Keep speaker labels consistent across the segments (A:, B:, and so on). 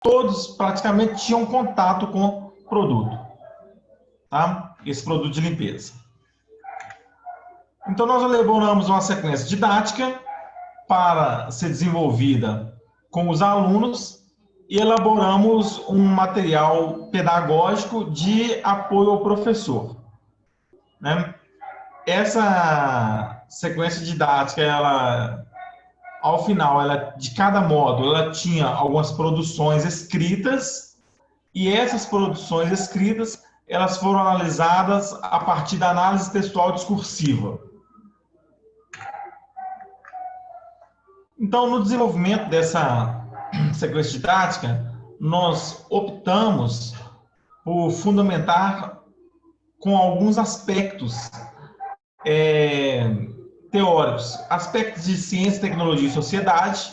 A: todos praticamente tinham contato com o produto, tá? Esse produto de limpeza. Então, nós elaboramos uma sequência didática para ser desenvolvida com os alunos e elaboramos um material pedagógico de apoio ao professor, né? Essa sequência didática, ela, ao final, de cada módulo, ela tinha algumas produções escritas e essas produções escritas, elas foram analisadas a partir da análise textual discursiva. Então, no desenvolvimento dessa sequência didática, nós optamos por fundamentar com alguns aspectos teóricos, aspectos de ciência, tecnologia e sociedade,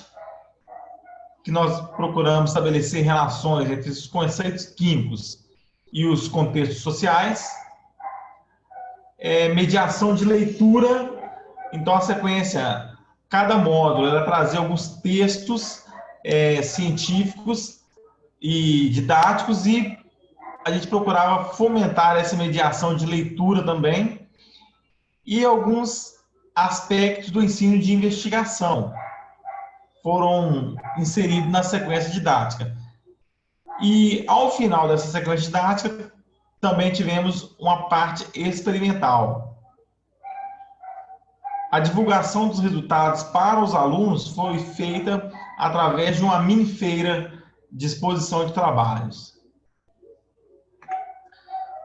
A: que nós procuramos estabelecer relações entre os conceitos químicos e os contextos sociais, mediação de leitura. Então, a sequência, cada módulo, ela trazia alguns textos científicos e didáticos e a gente procurava fomentar essa mediação de leitura também e alguns aspectos do ensino de investigação foram inseridos na sequência didática. E, ao final dessa sequência didática, também tivemos uma parte experimental. A divulgação dos resultados para os alunos foi feita através de uma mini-feira de exposição de trabalhos.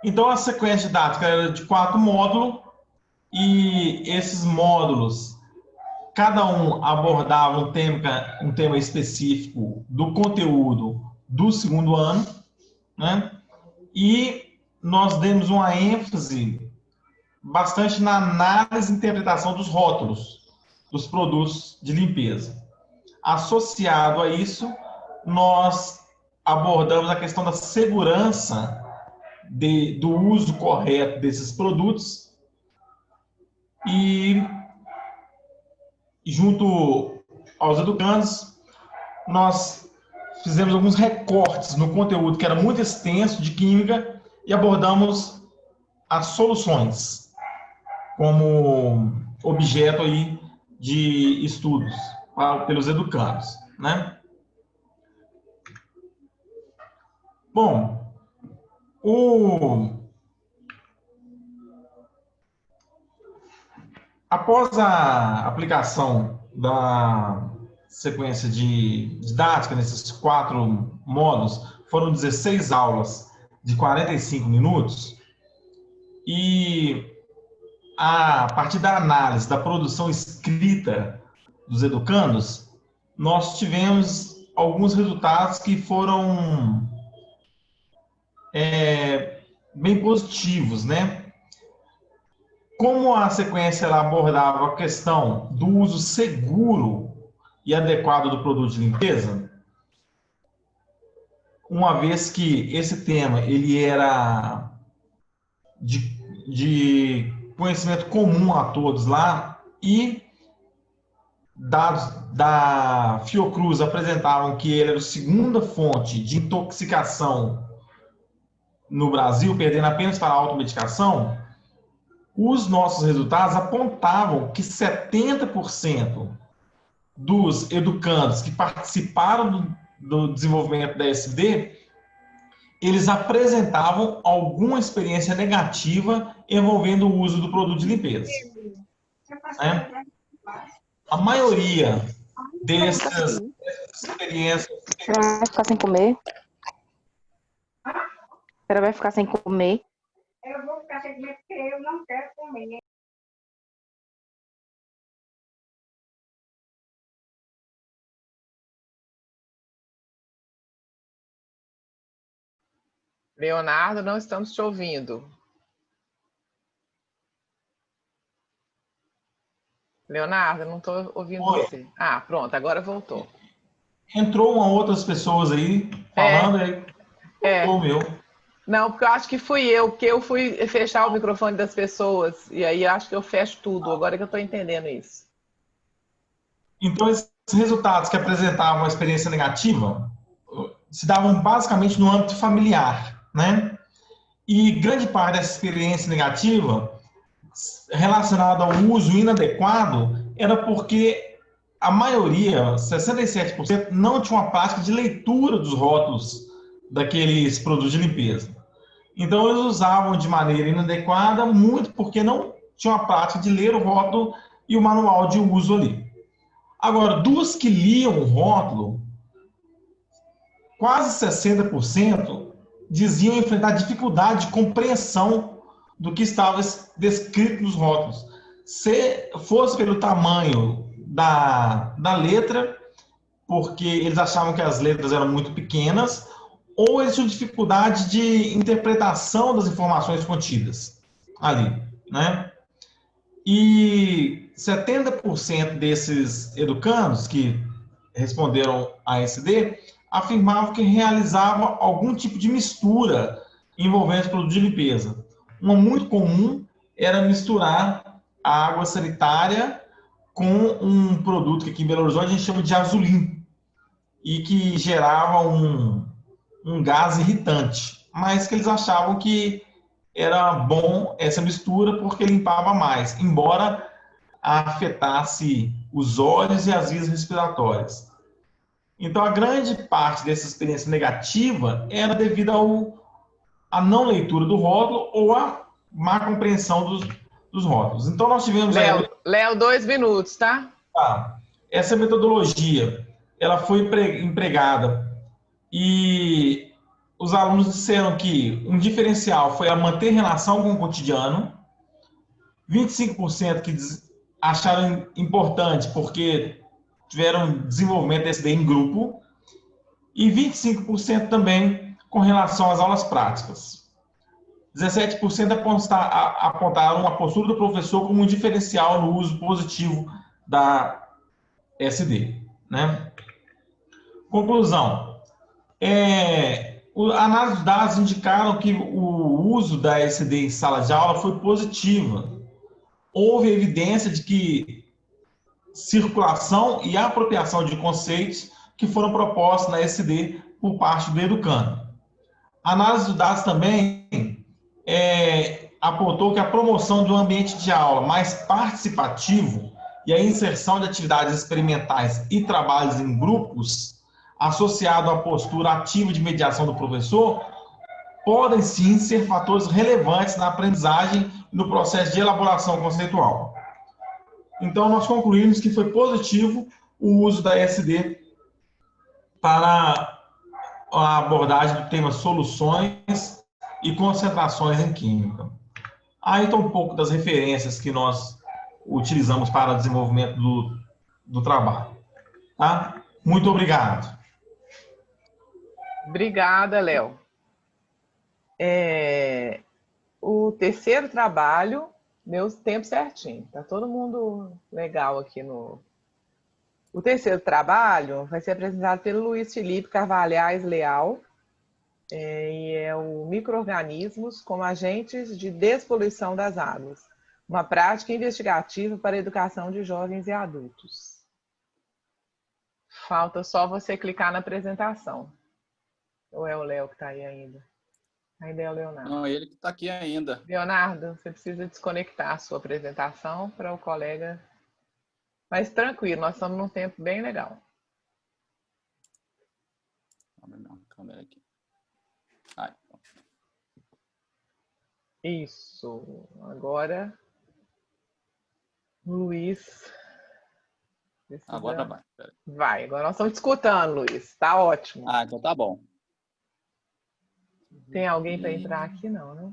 A: Então, a sequência didática era de 4 módulos, e esses módulos, cada um abordava um tema específico do conteúdo do segundo ano, né? E nós demos uma ênfase bastante na análise e interpretação dos rótulos dos produtos de limpeza. Associado a isso, nós abordamos a questão da segurança do uso correto desses produtos e, junto aos educandos, nós fizemos alguns recortes no conteúdo que era muito extenso de química e abordamos as soluções como objeto aí de estudos pelos educandos, né? Bom, após a aplicação da sequência de didática nesses 4 módulos, foram 16 aulas de 45 minutos, e a partir da análise da produção escrita dos educandos, nós tivemos alguns resultados que foram bem positivos, né? Como a sequência ela abordava a questão do uso seguro e adequado do produto de limpeza, uma vez que esse tema ele era de conhecimento comum a todos lá, e dados da Fiocruz apresentavam que ele era a segunda fonte de intoxicação no Brasil, perdendo apenas para a automedicação, os nossos resultados apontavam que 70% dos educandos que participaram do desenvolvimento da SD, eles apresentavam alguma experiência negativa envolvendo o uso do produto de limpeza. Né? A maioria dessas experiências...
B: Ela vai ficar sem comer? Ela vai ficar sem comer?
C: Eu vou ficar sem comer porque eu não quero comer.
D: Leonardo, não estamos te ouvindo. Leonardo, não estou ouvindo você. Ah, pronto, agora voltou.
A: Entrou outras pessoas aí falando, aí voltou o meu.
D: Não, porque eu acho que fui eu, porque eu fui fechar o microfone das pessoas, e aí acho que eu fecho tudo, agora que eu estou entendendo isso.
A: Então, esses resultados que apresentavam uma experiência negativa, se davam basicamente no âmbito familiar, né? E grande parte dessa experiência negativa relacionada ao uso inadequado era porque a maioria, 67%, não tinha uma prática de leitura dos rótulos daqueles produtos de limpeza. Então, eles usavam de maneira inadequada, muito porque não tinham a prática de ler o rótulo e o manual de uso ali. Agora, dos que liam o rótulo, quase 60% diziam enfrentar dificuldade de compreensão do que estava descrito nos rótulos. Se fosse pelo tamanho da letra, porque eles achavam que as letras eram muito pequenas, ou eles tinham dificuldade de interpretação das informações contidas ali, né? E 70% desses educandos que responderam a SD afirmavam que realizavam algum tipo de mistura envolvendo produtos de limpeza. Uma muito comum era misturar a água sanitária com um produto que aqui em Belo Horizonte a gente chama de azulim e que gerava um gás irritante, mas que eles achavam que era bom essa mistura porque limpava mais, embora afetasse os olhos e as vias respiratórias. Então, a grande parte dessa experiência negativa era devido à não leitura do rótulo ou à má compreensão dos rótulos. Então, nós tivemos...
D: Léo, 2 minutos, tá?
A: Essa metodologia, ela foi empregada e os alunos disseram que um diferencial foi a manter relação com o cotidiano, 25% que acharam importante porque tiveram desenvolvimento desse daí em grupo, e 25% também com relação às aulas práticas. 17% apontaram a postura do professor como um diferencial no uso positivo da SD, né? Conclusão. A análise de dados indicaram que o uso da SD em sala de aula foi positiva. Houve evidência de que circulação e apropriação de conceitos que foram propostos na SD por parte do educando. A análise de dados também apontou que a promoção de um ambiente de aula mais participativo e a inserção de atividades experimentais e trabalhos em grupos, associado à postura ativa de mediação do professor, podem sim ser fatores relevantes na aprendizagem e no processo de elaboração conceitual. Então, nós concluímos que foi positivo o uso da SD para a abordagem do tema soluções e concentrações em química. Aí está um pouco das referências que nós utilizamos para o desenvolvimento do trabalho. Tá? Muito obrigado.
D: Obrigada, Léo. O terceiro trabalho, deu tempo certinho. Tá todo mundo legal aqui no... O terceiro trabalho vai ser apresentado pelo Luiz Felipe Carvalhais Leal, e é o Micro-organismos como agentes de despoluição das águas, uma prática investigativa para a educação de jovens e adultos. Falta só você clicar na apresentação. Ou é o Léo que está aí ainda? Ainda é o Leonardo.
E: Não, ele que está aqui ainda.
D: Leonardo, você precisa desconectar a sua apresentação para o colega... Mas tranquilo, nós estamos num tempo bem legal.
E: Abre minha câmera aqui.
D: Isso. Agora, Luiz. Precisa...
E: Agora vai. Pera.
D: Vai, agora nós estamos escutando, Luiz. Tá ótimo.
E: Então tá bom.
D: Tem alguém para entrar aqui? Não, né?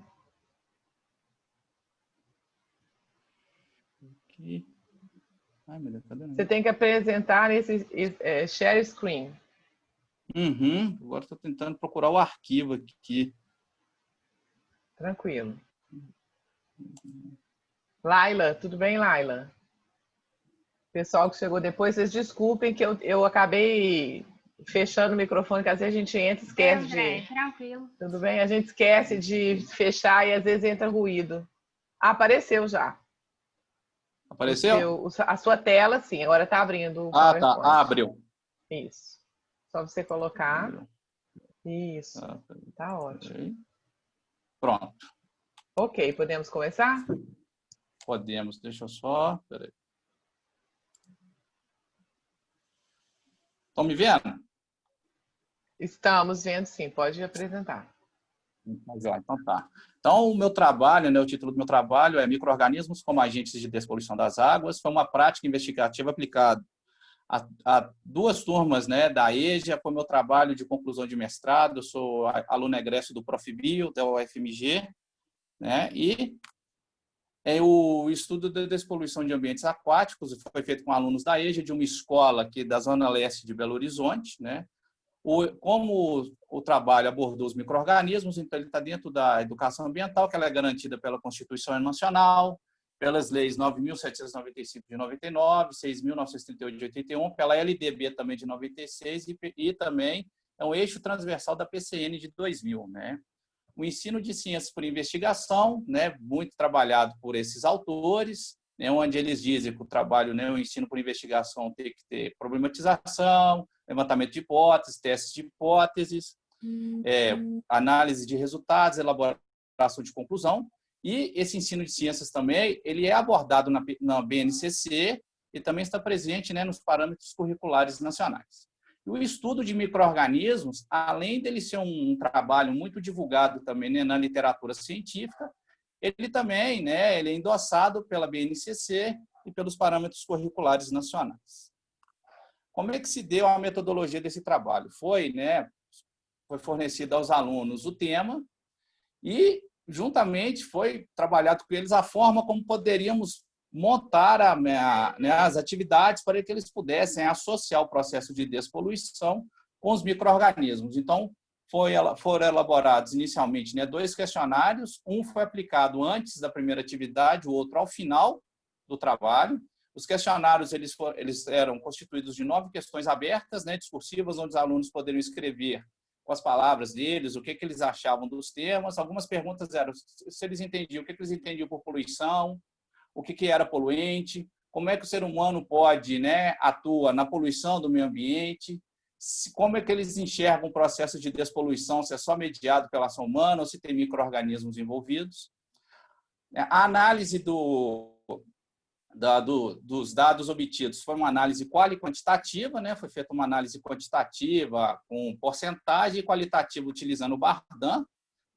E: Aqui. Ai, meu Deus, cadê?
D: Você tem que apresentar esse share screen.
E: Agora estou tentando procurar o arquivo aqui.
D: Tranquilo. Laila, tudo bem, Laila? Pessoal que chegou depois, vocês desculpem que eu acabei fechando o microfone, que às vezes a gente entra e esquece de...
C: Tranquilo.
D: Tudo bem? A gente esquece de fechar e às vezes entra ruído. Apareceu já.
E: Apareceu?
D: A sua tela, sim. Agora está abrindo o
E: tá.
D: PowerPoint.
E: Abriu.
D: Isso. Só você colocar. Isso, tá ótimo.
E: Ok. Pronto.
D: Ok, podemos começar?
E: Podemos. Deixa eu só... Peraí. Estão me vendo?
D: Estamos vendo, sim. Pode apresentar.
E: Então tá. Então, o meu trabalho, né, o título do meu trabalho é Micro-organismos como agentes de despoluição das águas. Foi uma prática investigativa aplicada a duas turmas, né, da EJA. Foi meu trabalho de conclusão de mestrado. Eu sou aluno egresso do Profibio, da UFMG, né, e o estudo da despoluição de ambientes aquáticos foi feito com alunos da EJA, de uma escola aqui da Zona Leste de Belo Horizonte, né. Como o trabalho abordou os micro-organismos, então ele está dentro da educação ambiental, que ela é garantida pela Constituição Nacional, pelas leis 9.795 de 99, 6.938 de 81, pela LDB também de 96 e também é um eixo transversal da PCN de 2000, né? O ensino de ciências por investigação, né, muito trabalhado por esses autores, né, onde eles dizem que o trabalho, né, o ensino por investigação tem que ter problematização, levantamento de hipóteses, testes de hipóteses, análise de resultados, elaboração de conclusão. E esse ensino de ciências também ele é abordado na BNCC e também está presente, né, nos parâmetros curriculares nacionais. E o estudo de micro-organismos, além dele ser um trabalho muito divulgado também, né, na literatura científica, ele também, né, ele é endossado pela BNCC e pelos parâmetros curriculares nacionais. Como é que se deu a metodologia desse trabalho? Foi fornecido aos alunos o tema e, juntamente, foi trabalhado com eles a forma como poderíamos montar as atividades para que eles pudessem associar o processo de despoluição com os micro-organismos. Então, foram elaborados inicialmente, né, 2 questionários, um foi aplicado antes da primeira atividade, o outro ao final do trabalho. Os questionários eles eram constituídos de 9 questões abertas, né, discursivas, onde os alunos poderiam escrever com as palavras deles o que eles achavam dos temas. Algumas perguntas eram se eles entendiam, o que eles entendiam por poluição, o que era poluente, como é que o ser humano pode, né, atua na poluição do meio ambiente, como é que eles enxergam o processo de despoluição, se é só mediado pela ação humana ou se tem micro-organismos envolvidos. A análise dos dados obtidos foi uma análise qual e quantitativa, né? Foi feita uma análise quantitativa com porcentagem e qualitativa utilizando o Bardan,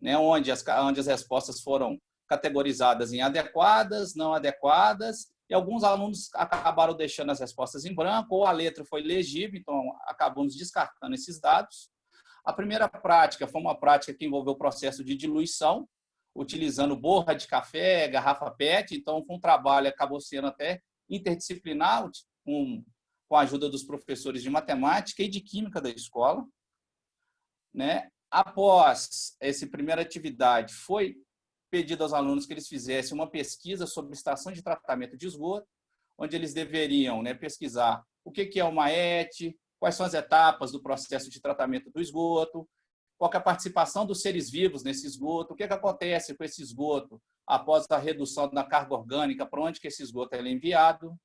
E: né? onde as respostas foram categorizadas em adequadas, não adequadas, e alguns alunos acabaram deixando as respostas em branco, ou a letra foi legível, então acabamos descartando esses dados. A primeira prática foi uma prática que envolveu o processo de diluição, utilizando borra de café, garrafa PET, então foi um trabalho que acabou sendo até interdisciplinar, com a ajuda dos professores de matemática e de química da escola, né? Após essa primeira atividade, foi pedido aos alunos que eles fizessem uma pesquisa sobre estação de tratamento de esgoto, onde eles deveriam, né, pesquisar o que é uma ET, quais são as etapas do processo de tratamento do esgoto, qual é a participação dos seres vivos nesse esgoto, o que acontece com esse esgoto após a redução da carga orgânica, para onde que esse esgoto é enviado.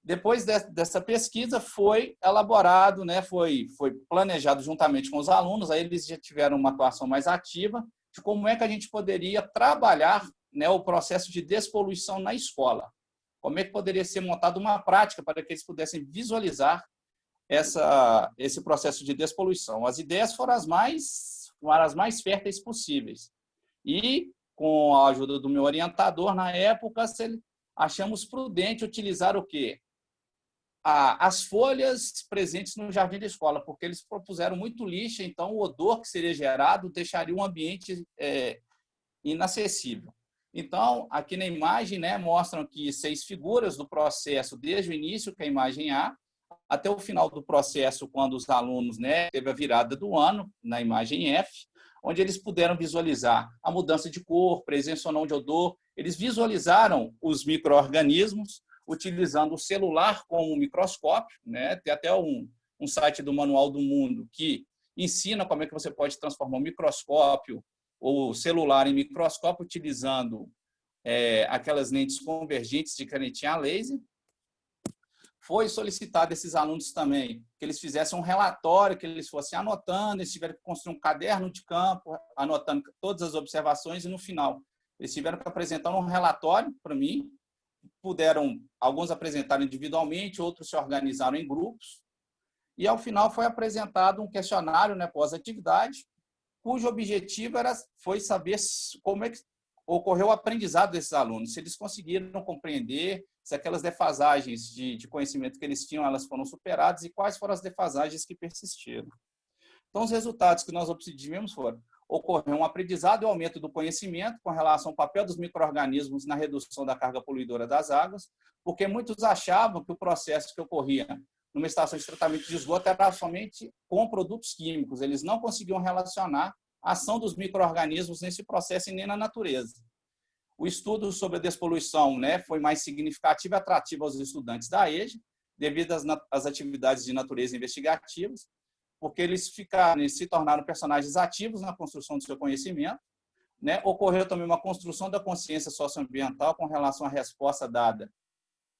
E: Depois dessa pesquisa, foi elaborado, né, foi planejado juntamente com os alunos, aí eles já tiveram uma atuação mais ativa, de como é que a gente poderia trabalhar, né, o processo de despoluição na escola. Como é que poderia ser montada uma prática para que eles pudessem visualizar esse processo de despoluição. As ideias foram as mais férteis possíveis. E, com a ajuda do meu orientador, na época, achamos prudente utilizar o quê? As folhas presentes no jardim da escola, porque eles propuseram muito lixo, então o odor que seria gerado deixaria um ambiente inacessível. Então, aqui na imagem, né, mostram aqui 6 figuras do processo, desde o início, que é a imagem A, até o final do processo, quando os alunos, né, teve a virada do ano, na imagem F, onde eles puderam visualizar a mudança de cor, presença ou não de odor. Eles visualizaram os micro-organismos, utilizando o celular como microscópio, né? Tem até um site do Manual do Mundo que ensina como é que você pode transformar um microscópio ou celular em microscópio utilizando aquelas lentes convergentes de canetinha a laser. foi solicitado a esses alunos também que eles fizessem um relatório, que eles fossem anotando, eles tiveram que construir um caderno de campo, anotando todas as observações, e no final eles tiveram que apresentar um relatório para mim. Alguns apresentaram individualmente, outros se organizaram em grupos, e ao final foi apresentado um questionário, né, pós-atividade, cujo objetivo foi saber como é que ocorreu o aprendizado desses alunos, se eles conseguiram compreender, se aquelas defasagens de conhecimento que eles tinham, elas foram superadas, e quais foram as defasagens que persistiram. Então, os resultados que nós obtivemos foram: ocorreu um aprendizado e aumento do conhecimento com relação ao papel dos micro-organismos na redução da carga poluidora das águas, porque muitos achavam que o processo que ocorria numa estação de tratamento de esgoto era somente com produtos químicos. Eles não conseguiam relacionar a ação dos micro-organismos nesse processo e nem na natureza. O estudo sobre a despoluição, né, foi mais significativo e atrativo aos estudantes da EJA, devido às atividades de natureza investigativas, porque eles se tornaram personagens ativos na construção do seu conhecimento, né? Ocorreu também uma construção da consciência socioambiental com relação à resposta dada,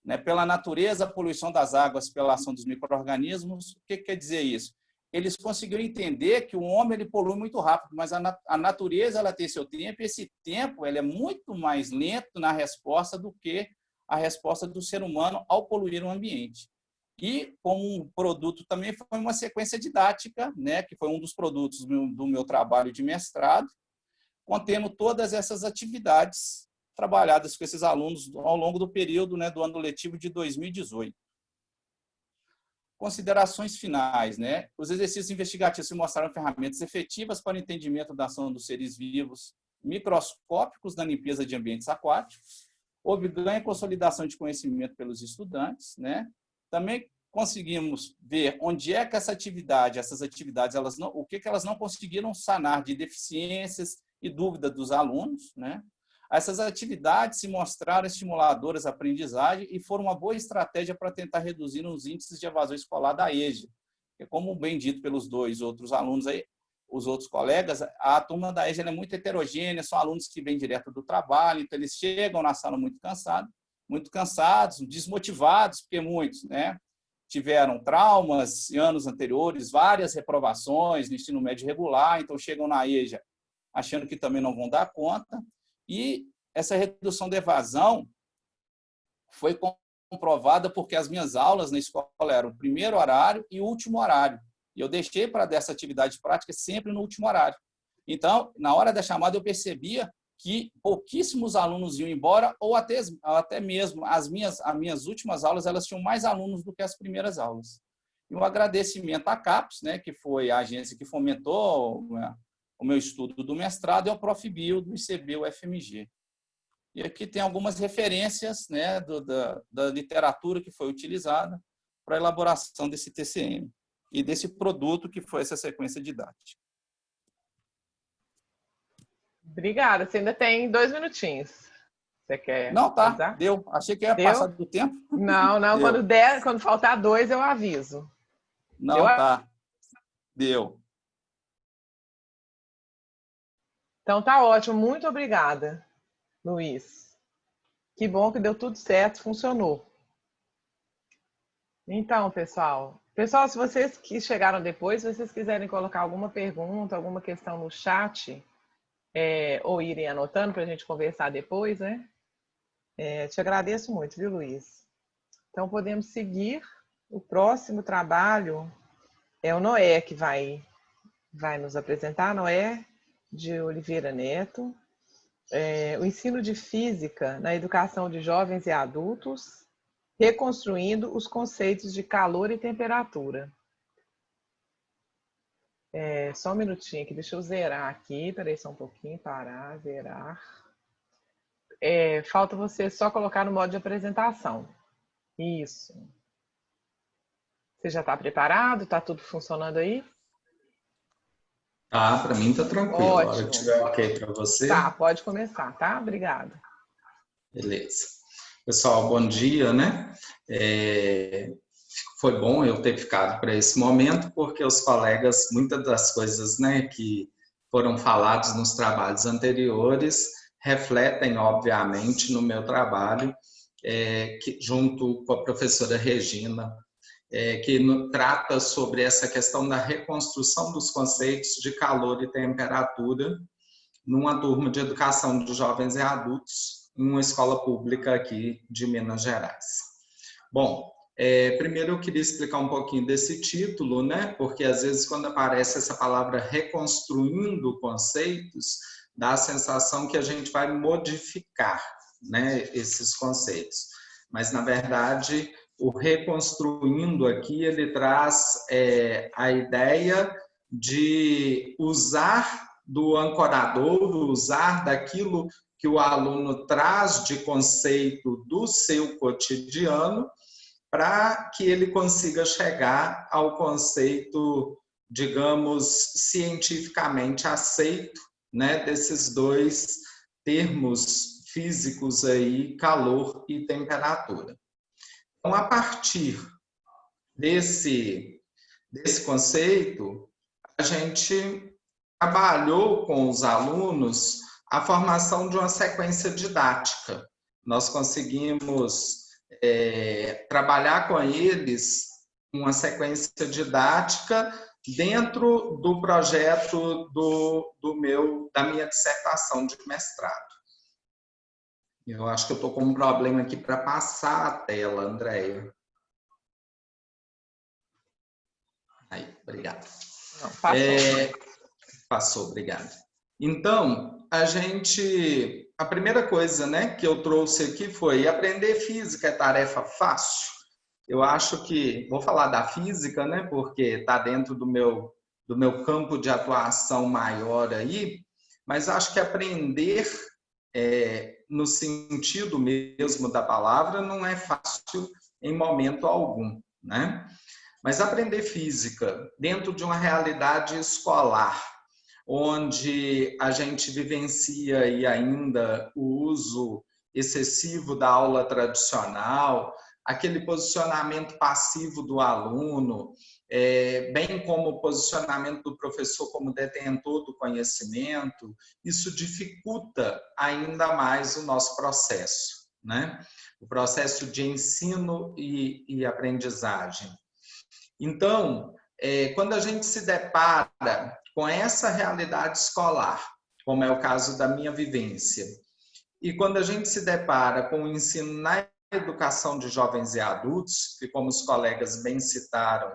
E: né, pela natureza, a poluição das águas, pela ação dos micro-organismos. O que quer dizer isso? Eles conseguiram entender que o homem ele polui muito rápido, mas a natureza ela tem seu tempo, e esse tempo ele é muito mais lento na resposta do que a resposta do ser humano ao poluir o ambiente. E, como um produto também, foi uma sequência didática, né, que foi um dos produtos do meu trabalho de mestrado, contendo todas essas atividades trabalhadas com esses alunos ao longo do período, né, do ano letivo de 2018. Considerações finais, né? Os exercícios investigativos se mostraram ferramentas efetivas para o entendimento da ação dos seres vivos microscópicos na limpeza de ambientes aquáticos. Houve ganho e consolidação de conhecimento pelos estudantes, né? Também conseguimos ver onde é que essas atividades, o que elas não conseguiram sanar de deficiências e dúvidas dos alunos, né? Essas atividades se mostraram estimuladoras à aprendizagem e foram uma boa estratégia para tentar reduzir os índices de evasão escolar da EJA. Porque, como bem dito pelos dois outros alunos aí, os outros colegas, a turma da EJA é muito heterogênea, são alunos que vêm direto do trabalho, então eles chegam na sala muito cansados, desmotivados, porque muitos, né, tiveram traumas em anos anteriores, várias reprovações no ensino médio regular, então chegam na EJA achando que também não vão dar conta. E essa redução da evasão foi comprovada porque as minhas aulas na escola eram o primeiro horário e o último horário. E eu deixei para dessa atividade prática sempre no último horário. Então, na hora da chamada, eu percebia que pouquíssimos alunos iam embora, ou até mesmo as minhas últimas aulas, elas tinham mais alunos do que as primeiras aulas. E um agradecimento à CAPES, né, que foi a agência que fomentou o meu estudo do mestrado, é o Profibio, do ICB, o FMG. E aqui tem algumas referências, né, da literatura que foi utilizada para a elaboração desse TCM e desse produto que foi essa sequência didática.
D: Obrigada. Você ainda tem 2 minutinhos. Você quer?
E: Não, tá.
D: Usar?
E: Deu. Achei que ia
D: Deu?
E: passar do tempo.
D: Não. Quando faltar 2, eu aviso.
E: Não,
D: Deu?
E: tá. Deu.
D: Então tá ótimo. Muito obrigada, Luiz. Que bom que deu tudo certo, funcionou. Então, pessoal, se vocês que chegaram depois, se vocês quiserem colocar alguma pergunta, alguma questão no chat, ou irem anotando para a gente conversar depois, né? Te agradeço muito, viu, Luiz? Então, podemos seguir. O próximo trabalho é o Noé que vai nos apresentar. Noé de Oliveira Neto. O ensino de física na educação de jovens e adultos, reconstruindo os conceitos de calor e temperatura. Só um minutinho aqui, deixa eu zerar aqui, peraí só um pouquinho, parar, zerar. Falta você só colocar no modo de apresentação. Isso. Você já está preparado? Está tudo funcionando aí?
F: Tá, para mim tá tranquilo.
D: Ótimo.
F: A hora que tiver ok para você.
D: Tá, pode começar, tá? Obrigada.
F: Beleza. Pessoal, bom dia, né? Foi bom eu ter ficado para esse momento, porque os colegas, muitas das coisas, né, que foram faladas nos trabalhos anteriores, refletem, obviamente, no meu trabalho junto com a professora Regina, que trata sobre essa questão da reconstrução dos conceitos de calor e temperatura numa turma de educação de jovens e adultos em uma escola pública aqui de Minas Gerais. Bom, primeiro eu queria explicar um pouquinho desse título, né? Porque às vezes quando aparece essa palavra reconstruindo conceitos, dá a sensação que a gente vai modificar, né, esses conceitos. Mas, na verdade, o reconstruindo aqui, ele traz a ideia de usar do ancorador, usar daquilo que o aluno traz de conceito do seu cotidiano para que ele consiga chegar ao conceito, digamos, cientificamente aceito, né, desses dois termos físicos aí, calor e temperatura. Então, a partir desse conceito, a gente trabalhou com os alunos a formação de uma sequência didática. Nós conseguimos trabalhar com eles uma sequência didática dentro do projeto da minha dissertação de mestrado. Eu acho que eu estou com um problema aqui para passar a tela, Andréia. Aí, obrigado.
D: Não, passou.
F: Passou, obrigado. Então, a primeira coisa, né, que eu trouxe aqui foi aprender física é tarefa fácil. Eu acho que, vou falar da física, né, porque está dentro do meu campo de atuação maior aí, mas acho que aprender no sentido mesmo da palavra não é fácil em momento algum, né? Mas aprender física dentro de uma realidade escolar, onde a gente vivencia aí ainda o uso excessivo da aula tradicional, aquele posicionamento passivo do aluno, bem como o posicionamento do professor como detentor do conhecimento, isso dificulta ainda mais o nosso processo, né? O processo de ensino e aprendizagem. Então, quando a gente se depara com essa realidade escolar, como é o caso da minha vivência, e quando a gente se depara com o ensino na educação de jovens e adultos, que como os colegas bem citaram,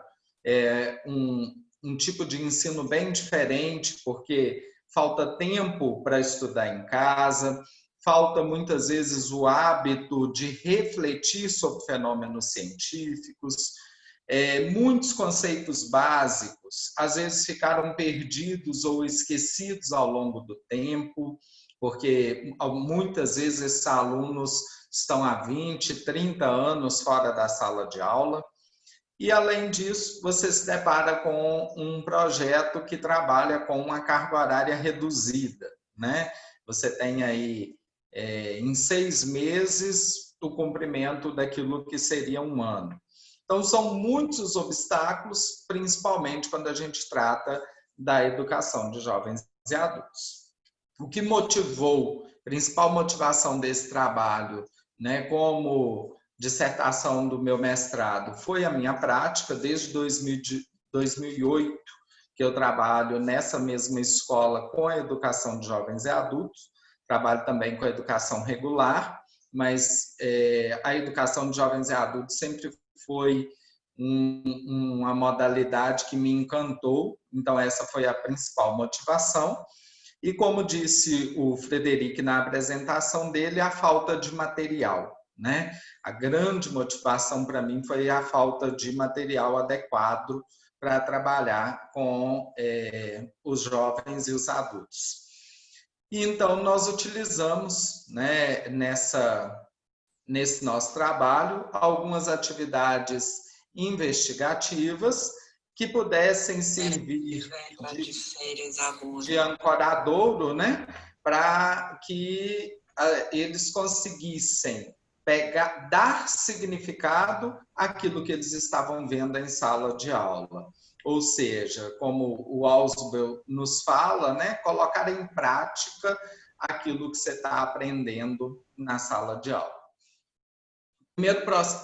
F: é um tipo de ensino bem diferente, porque falta tempo para estudar em casa, falta muitas vezes o hábito de refletir sobre fenômenos científicos, muitos conceitos básicos às vezes ficaram perdidos ou esquecidos ao longo do tempo, porque muitas vezes esses alunos estão há 20, 30 anos fora da sala de aula. E, além disso, você se depara com um projeto que trabalha com uma carga horária reduzida, né? Você tem aí, em 6 meses, o cumprimento daquilo que seria um ano. Então, são muitos os obstáculos, principalmente quando a gente trata da educação de jovens e adultos. O que motivou, principal motivação desse trabalho, né, como dissertação do meu mestrado, foi a minha prática. Desde 2008 que eu trabalho nessa mesma escola com a educação de jovens e adultos, trabalho também com a educação regular, mas a educação de jovens e adultos sempre foi uma modalidade que me encantou, então essa foi a principal motivação. E como disse o Frederico na apresentação dele, a falta de material, né? A grande motivação para mim foi a falta de material adequado para trabalhar com os jovens e os adultos. E então nós utilizamos, né, nesse nosso trabalho algumas atividades investigativas que pudessem servir de ancoradouro, né, para que eles conseguissem dar significado àquilo que eles estavam vendo em sala de aula. Ou seja, como o Ausubel nos fala, né, colocar em prática aquilo que você está aprendendo na sala de aula.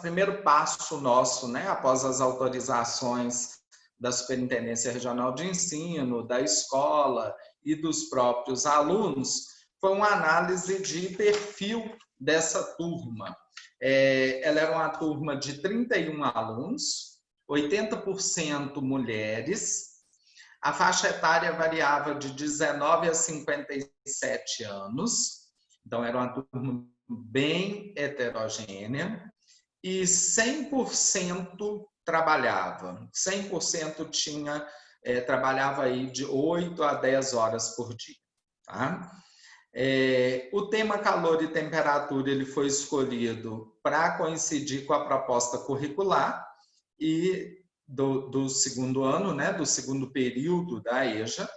F: primeiro passo nosso, né, após as autorizações da Superintendência Regional de Ensino, da escola e dos próprios alunos, foi uma análise de perfil dessa turma. Ela era uma turma de 31 alunos, 80% mulheres, a faixa etária variava de 19 a 57 anos, então era uma turma bem heterogênea, e 100% trabalhava, 100% trabalhava aí de 8 a 10 horas por dia. Tá? O tema calor e temperatura ele foi escolhido para coincidir com a proposta curricular e do segundo ano, né, do segundo período da EJA,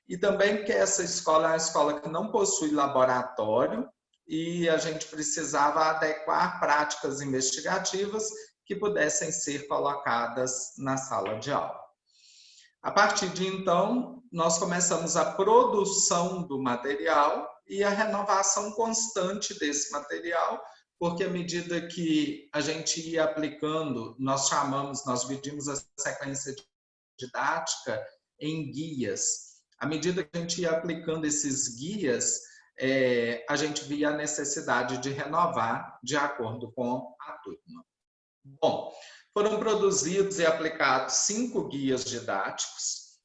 F: e também porque essa escola é uma escola que não possui laboratório e a gente precisava adequar práticas investigativas que pudessem ser colocadas na sala de aula. A partir de então, nós começamos a produção do material e a renovação constante desse material, porque à medida que a gente ia aplicando, nós dividimos a sequência didática em guias. À medida que a gente ia aplicando esses guias, a gente via a necessidade de renovar de acordo com a turma. Bom, foram produzidos e aplicados 5 guias didáticos,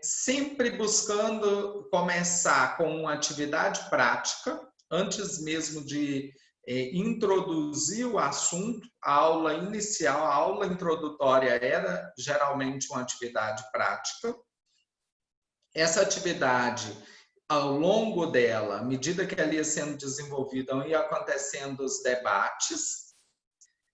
F: sempre buscando começar com uma atividade prática, antes mesmo de introduzir o assunto. A aula inicial, a aula introdutória era geralmente uma atividade prática. Essa atividade, ao longo dela, à medida que ela ia sendo desenvolvida, ia acontecendo os debates.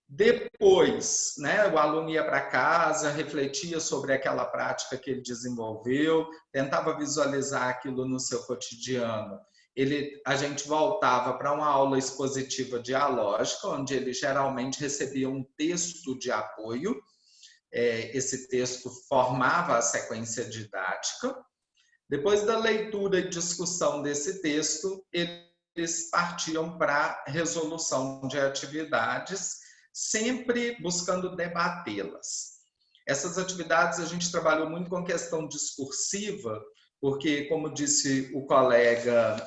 F: Depois, né, o aluno ia para casa, refletia sobre aquela prática que ele desenvolveu, tentava visualizar aquilo no seu cotidiano. A gente voltava para uma aula expositiva dialógica, onde ele geralmente recebia um texto de apoio. Esse texto formava a sequência didática. Depois da leitura e discussão desse texto, eles partiam para a resolução de atividades, sempre buscando debatê-las. Essas atividades a gente trabalhou muito com questão discursiva, porque, como disse o colega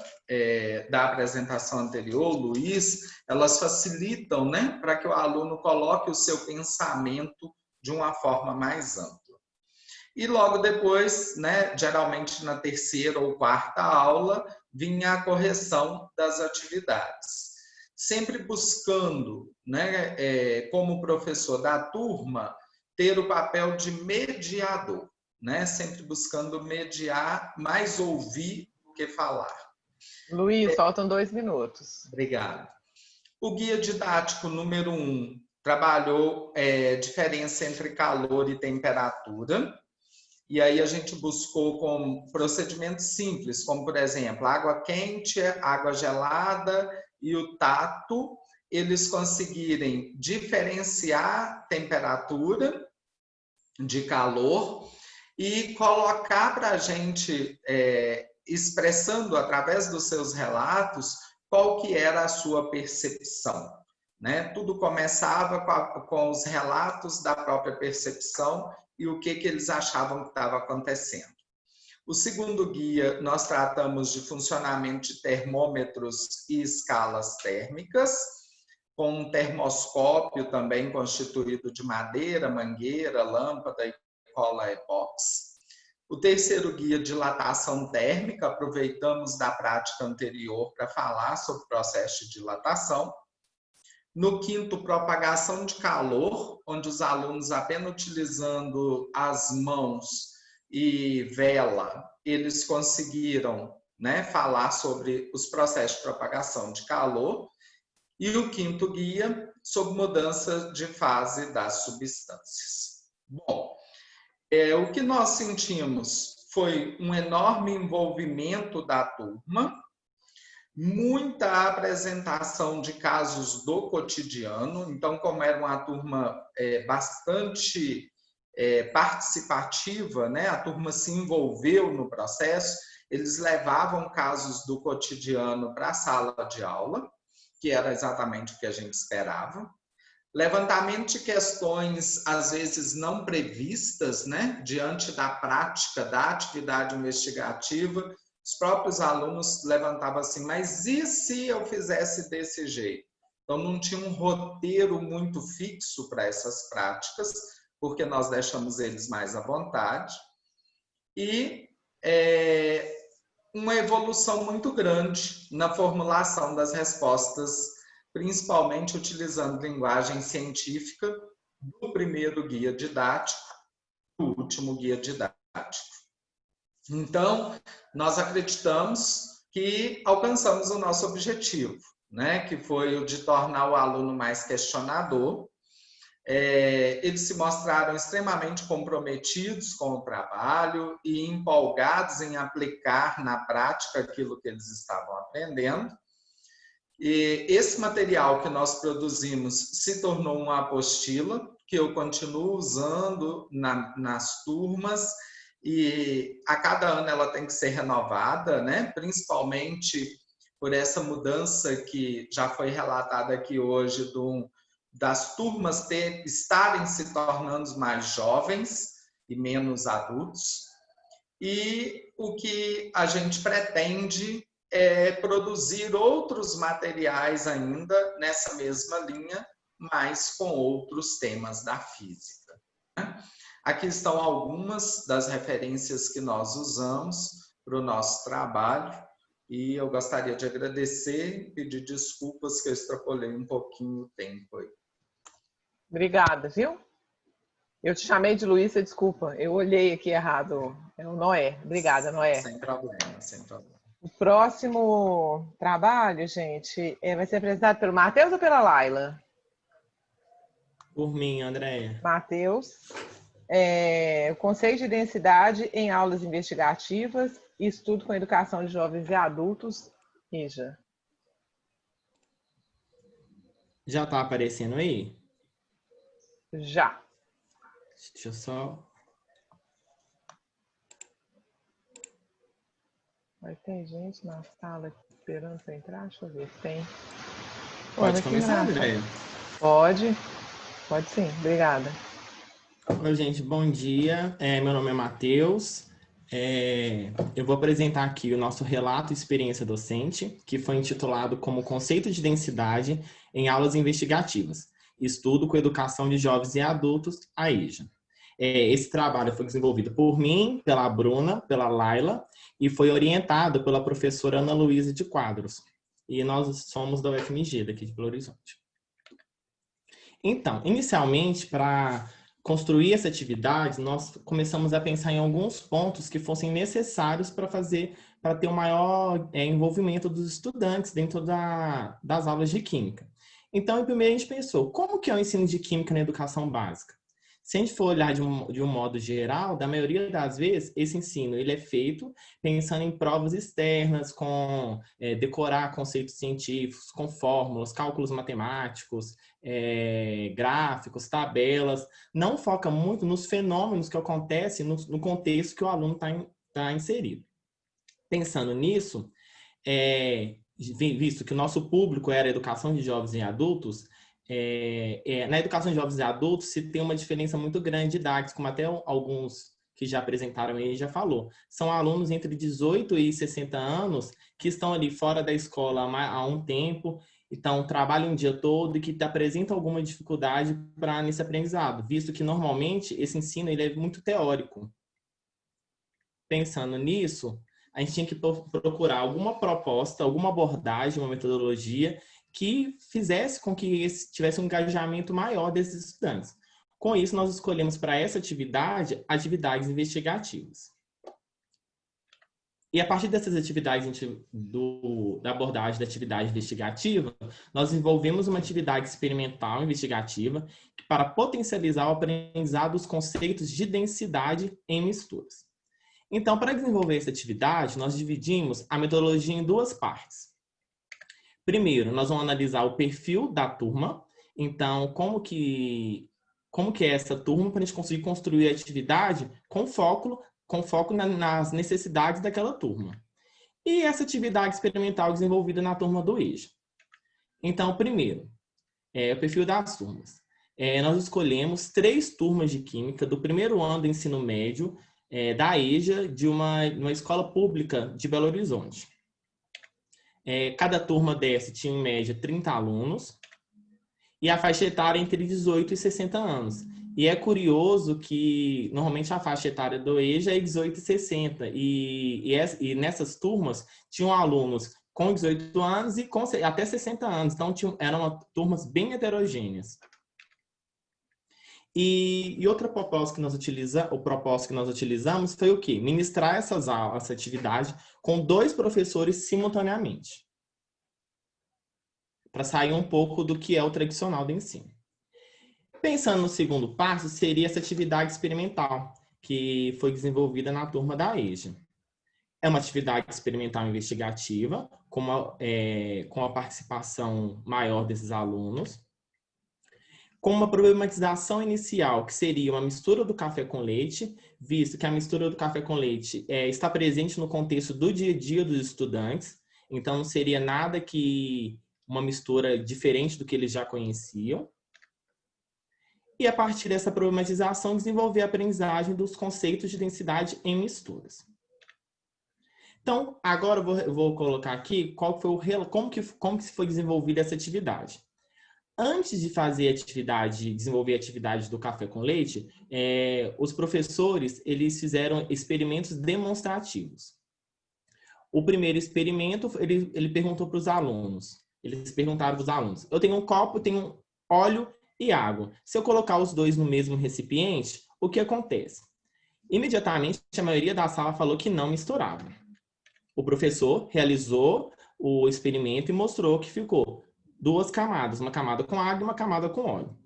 F: da apresentação anterior, Luiz, elas facilitam, né, para que o aluno coloque o seu pensamento de uma forma mais ampla. E logo depois, né, geralmente na terceira ou quarta aula, vinha a correção das atividades. Sempre buscando, né, como professor da turma, ter o papel de mediador, né? Sempre buscando mediar, mais ouvir do que falar.
D: Luiz, faltam 2 minutos.
F: Obrigado. O guia didático número 1 trabalhou diferença entre calor e temperatura. E aí a gente buscou com procedimentos simples, como, por exemplo, água quente, água gelada e o tato, eles conseguirem diferenciar temperatura de calor e colocar para a gente, expressando através dos seus relatos, qual que era a sua percepção. Né? Tudo começava com os relatos da própria percepção e o que eles achavam que estava acontecendo. O segundo guia, nós tratamos de funcionamento de termômetros e escalas térmicas, com um termoscópio também constituído de madeira, mangueira, lâmpada e cola epox. O terceiro guia, dilatação térmica, aproveitamos da prática anterior para falar sobre o processo de dilatação. No quinto, propagação de calor, onde os alunos, apenas utilizando as mãos e vela, eles conseguiram, né, falar sobre os processos de propagação de calor. E o quinto guia, sobre mudança de fase das substâncias. Bom, o que nós sentimos foi um enorme envolvimento da turma, muita apresentação de casos do cotidiano. Então, como era uma turma bastante participativa, né? A turma se envolveu no processo, eles levavam casos do cotidiano para a sala de aula. que era exatamente o que a gente esperava. Levantamento de questões, às vezes, não previstas, né? Diante da prática da atividade investigativa, os próprios alunos levantavam assim, mas e se eu fizesse desse jeito? Então, não tinha um roteiro muito fixo para essas práticas, porque nós deixamos eles mais à vontade. E uma evolução muito grande na formulação das respostas, principalmente utilizando linguagem científica do primeiro guia didático do último guia didático. Então, nós acreditamos que alcançamos o nosso objetivo, né? Que foi o de tornar o aluno mais questionador. Eles se mostraram extremamente comprometidos com o trabalho e empolgados em aplicar na prática aquilo que eles estavam aprendendo. E esse material que nós produzimos se tornou uma apostila que eu continuo usando nas turmas, e a cada ano ela tem que ser renovada, né? Principalmente por essa mudança que já foi relatada aqui hoje das turmas estarem se tornando mais jovens e menos adultos. E o que a gente pretende é produzir outros materiais ainda nessa mesma linha, mas com outros temas da física. Aqui estão algumas das referências que nós usamos para o nosso trabalho, e eu gostaria de agradecer e pedir desculpas que eu extrapolei um pouquinho o tempo aí.
D: Obrigada, viu? Eu te chamei de Luísa, desculpa. Eu olhei aqui errado. É o Noé. Obrigada, Noé.
F: Sem problema, sem problema.
D: O próximo trabalho, gente, vai ser apresentado pelo Matheus ou pela Laila?
G: Por mim, Andréia.
D: Matheus. O conceito de densidade em aulas investigativas e estudo com educação de jovens e adultos. Ija.
G: Já está aparecendo aí?
D: Já.
G: Deixa eu só...
D: Mas tem gente na sala esperando para entrar? Deixa eu ver se tem.
G: Pode começar, Andréia?
D: Pode sim, obrigada.
G: Oi, gente, bom dia. Meu nome é Matheus. Eu vou apresentar aqui o nosso relato experiência docente, que foi intitulado como Conceito de Densidade em Aulas Investigativas, Estudo com Educação de Jovens e Adultos, a EJA. Esse trabalho foi desenvolvido por mim, pela Bruna, pela Laila, e foi orientado pela professora Ana Luísa de Quadros. E nós somos da UFMG, daqui de Belo Horizonte. Então, inicialmente, para construir essa atividade, nós começamos a pensar em alguns pontos que fossem necessários para ter um maior envolvimento dos estudantes dentro das aulas de Química. Então, primeiro a gente pensou, como que é o ensino de Química na educação básica? Se a gente for olhar de um modo geral, da maioria das vezes, esse ensino ele é feito pensando em provas externas, com decorar conceitos científicos, com fórmulas, cálculos matemáticos, gráficos, tabelas. Não foca muito nos fenômenos que acontecem no contexto que o aluno está inserido. Pensando nisso, visto que o nosso público era a educação de jovens e adultos, na educação de jovens e adultos se tem uma diferença muito grande de idades, como até alguns que já apresentaram aí já falou. São alunos entre 18 e 60 anos que estão ali fora da escola há um tempo, então trabalham o dia todo e que apresentam alguma dificuldade nesse aprendizado, visto que normalmente esse ensino ele é muito teórico. Pensando nisso, a gente tinha que procurar alguma proposta, alguma abordagem, uma metodologia que fizesse com que tivesse um engajamento maior desses estudantes. Com isso, nós escolhemos para essa atividade, atividades investigativas. E a partir dessas atividades da abordagem da atividade investigativa, nós desenvolvemos uma atividade experimental investigativa para potencializar o aprendizado dos conceitos de densidade em misturas. Então, para desenvolver essa atividade, nós dividimos a metodologia em duas partes. Primeiro, nós vamos analisar o perfil da turma. Então, como que é essa turma para a gente conseguir construir a atividade com foco nas necessidades daquela turma. E essa atividade experimental desenvolvida na turma do EJA. Então, primeiro, o perfil das turmas. Nós escolhemos 3 turmas de Química do primeiro ano do ensino médio da EJA, de uma escola pública de Belo Horizonte. Cada turma dessa tinha, em média, 30 alunos, e a faixa etária entre 18 e 60 anos. E é curioso que, normalmente, a faixa etária do EJA é 18 e 60, e nessas turmas tinham alunos com 18 anos e até 60 anos, então eram turmas bem heterogêneas. E outra proposta que nós utilizamos foi o quê? Ministrar essa atividade com 2 professores simultaneamente, para sair um pouco do que é o tradicional do ensino. Pensando no segundo passo, seria essa atividade experimental, que foi desenvolvida na turma da EJA. É uma atividade experimental investigativa, com a participação maior desses alunos, com uma problematização inicial, que seria uma mistura do café com leite, visto que a mistura do café com leite está presente no contexto do dia a dia dos estudantes, então não seria nada que uma mistura diferente do que eles já conheciam. E, a partir dessa problematização, desenvolver a aprendizagem dos conceitos de densidade em misturas. Então, agora eu vou colocar aqui como que foi desenvolvida essa atividade. Antes de desenvolver a atividade do café com leite, os professores eles fizeram experimentos demonstrativos. O primeiro experimento, ele perguntou para os alunos. Eles perguntaram para os alunos: eu tenho um copo, tenho óleo e água. Se eu colocar os 2 no mesmo recipiente, o que acontece? Imediatamente, a maioria da sala falou que não misturava. O professor realizou o experimento e mostrou que ficou 2 camadas, uma camada com água e uma camada com óleo.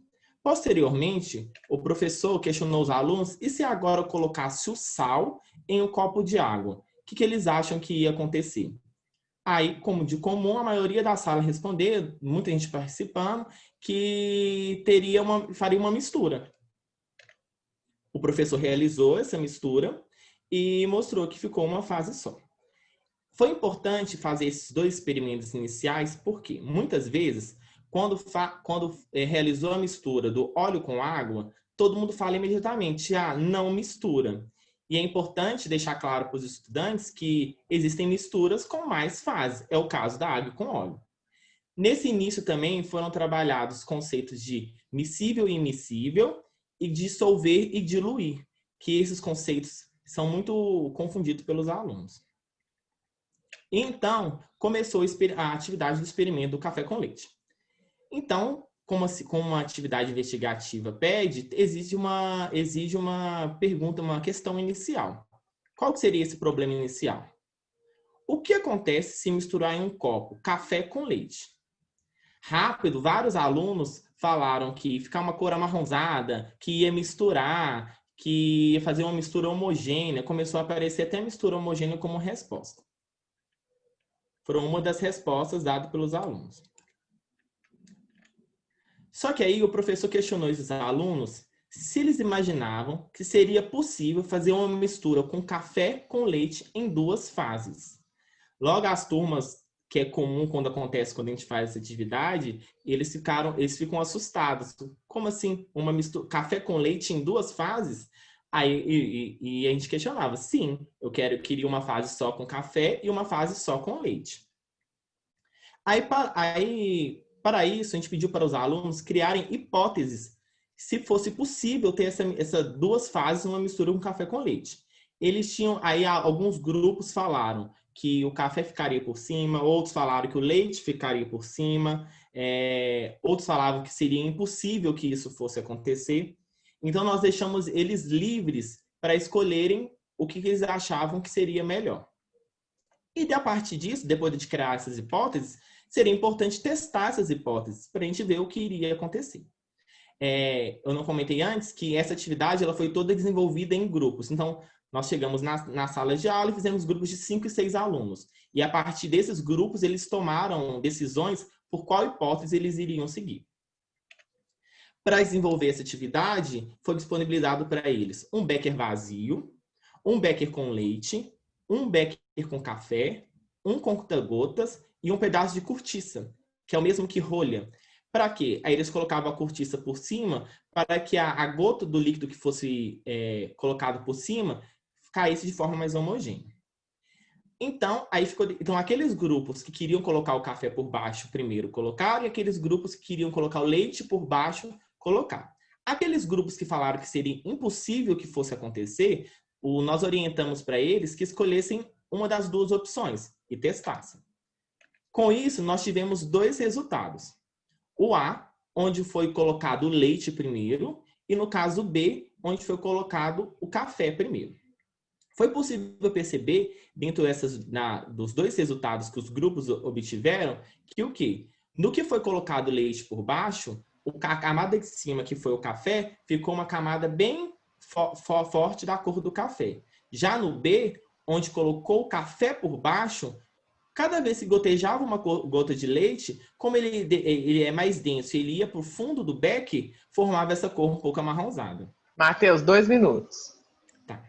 G: Posteriormente, o professor questionou os alunos: e se agora eu colocasse o sal em um copo de água? O que eles acham que ia acontecer? Aí, como de comum, a maioria da sala respondeu, muita gente participando, que faria uma mistura. O professor realizou essa mistura e mostrou que ficou uma fase só. Foi importante fazer esses 2 experimentos iniciais, porque muitas vezes, quando realizou a mistura do óleo com água, todo mundo fala imediatamente: não mistura. E é importante deixar claro para os estudantes que existem misturas com mais fases. É o caso da água com óleo. Nesse início também foram trabalhados conceitos de miscível e immiscível, e dissolver e diluir, que esses conceitos são muito confundidos pelos alunos. Então, começou a atividade do experimento do café com leite. Então, como uma atividade investigativa pede, exige uma pergunta, uma questão inicial. Qual seria esse problema inicial? O que acontece se misturar em um copo café com leite? Rápido, vários alunos falaram que ficar uma cor amarronzada, que ia misturar, que ia fazer uma mistura homogênea. Começou a aparecer até mistura homogênea como resposta. Foram uma das respostas dadas pelos alunos. Só que aí o professor questionou esses alunos se eles imaginavam que seria possível fazer uma mistura com café com leite em 2 fases. Logo, as turmas, que é comum quando a gente faz essa atividade, eles ficam assustados. Como assim? Uma mistura, café com leite em 2 fases? Aí a gente questionava: sim, eu queria uma fase só com café e uma fase só com leite. Para isso, a gente pediu para os alunos criarem hipóteses se fosse possível ter essas 2 fases, uma mistura com café com leite. Eles tinham, aí alguns grupos falaram que o café ficaria por cima, outros falaram que o leite ficaria por cima, outros falavam que seria impossível que isso fosse acontecer. Então, nós deixamos eles livres para escolherem o que eles achavam que seria melhor. E, a partir disso, depois de criar essas hipóteses, seria importante testar essas hipóteses para a gente ver o que iria acontecer. Eu não comentei antes que essa atividade ela foi toda desenvolvida em grupos. Então, nós chegamos na sala de aula e fizemos grupos de 5 e 6 alunos. E, a partir desses grupos, eles tomaram decisões por qual hipótese eles iriam seguir. Para desenvolver essa atividade, foi disponibilizado para eles um becker vazio, um becker com leite, um becker com café, um conta-gotas e um pedaço de cortiça. que é o mesmo que rolha. Para quê? Aí eles colocavam a cortiça por cima para que a gota do líquido que fosse colocado por cima caísse de forma mais homogênea. Então, aqueles grupos que queriam colocar o café por baixo primeiro colocaram, e aqueles grupos que queriam colocar o leite por baixo colocaram. Aqueles grupos que falaram que seria impossível que fosse acontecer, nós orientamos para eles que escolhessem uma das duas opções e testassem. Com isso, nós tivemos 2 resultados. O A, onde foi colocado o leite primeiro, e no caso B, onde foi colocado o café primeiro. Foi possível perceber, dentro dos 2 resultados que os grupos obtiveram, que o quê? No que foi colocado o leite por baixo, a camada de cima, que foi o café, ficou uma camada bem forte da cor do café. Já no B, onde colocou o café por baixo, cada vez que gotejava uma gota de leite, como ele é mais denso, ele ia para o fundo do beck, formava essa cor um pouco amarronzada.
D: Matheus, 2 minutos.
G: Tá.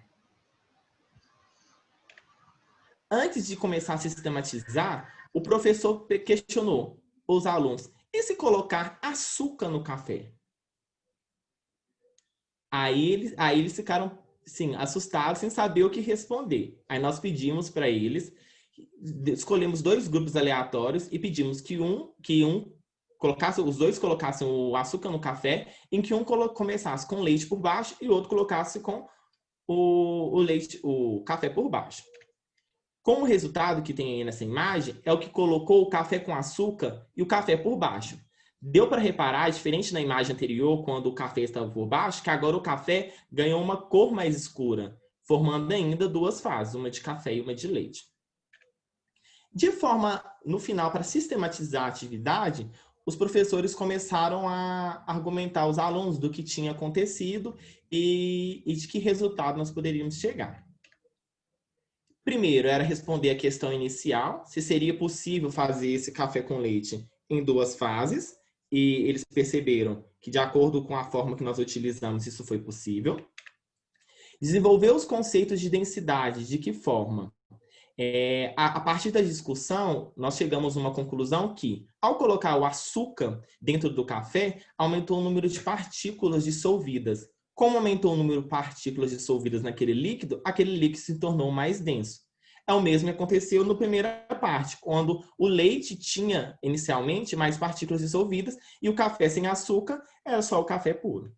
G: Antes de começar a sistematizar, o professor questionou os alunos: e se colocar açúcar no café? Aí eles ficaram, sim, assustados, sem saber o que responder. Aí nós pedimos para eles, escolhemos 2 grupos aleatórios e pedimos que os dois colocassem o açúcar no café, em que um começasse com leite por baixo e o outro colocasse com o café por baixo. Com o resultado que tem aí nessa imagem, é o que colocou o café com açúcar e o café por baixo. Deu para reparar, diferente na imagem anterior, quando o café estava por baixo, que agora o café ganhou uma cor mais escura, formando ainda 2 fases, uma de café e uma de leite. De forma, no final, para sistematizar a atividade, os professores começaram a argumentar aos alunos do que tinha acontecido e de que resultado nós poderíamos chegar. Primeiro, era responder a questão inicial, se seria possível fazer esse café com leite em 2 fases, e eles perceberam que, de acordo com a forma que nós utilizamos, isso foi possível. Desenvolver os conceitos de densidade, de que forma? A partir da discussão, nós chegamos a uma conclusão que, ao colocar o açúcar dentro do café, aumentou o número de partículas dissolvidas. Como aumentou o número de partículas dissolvidas naquele líquido, aquele líquido se tornou mais denso. É o mesmo que aconteceu na primeira parte, quando o leite tinha, inicialmente, mais partículas dissolvidas e o café sem açúcar era só o café puro.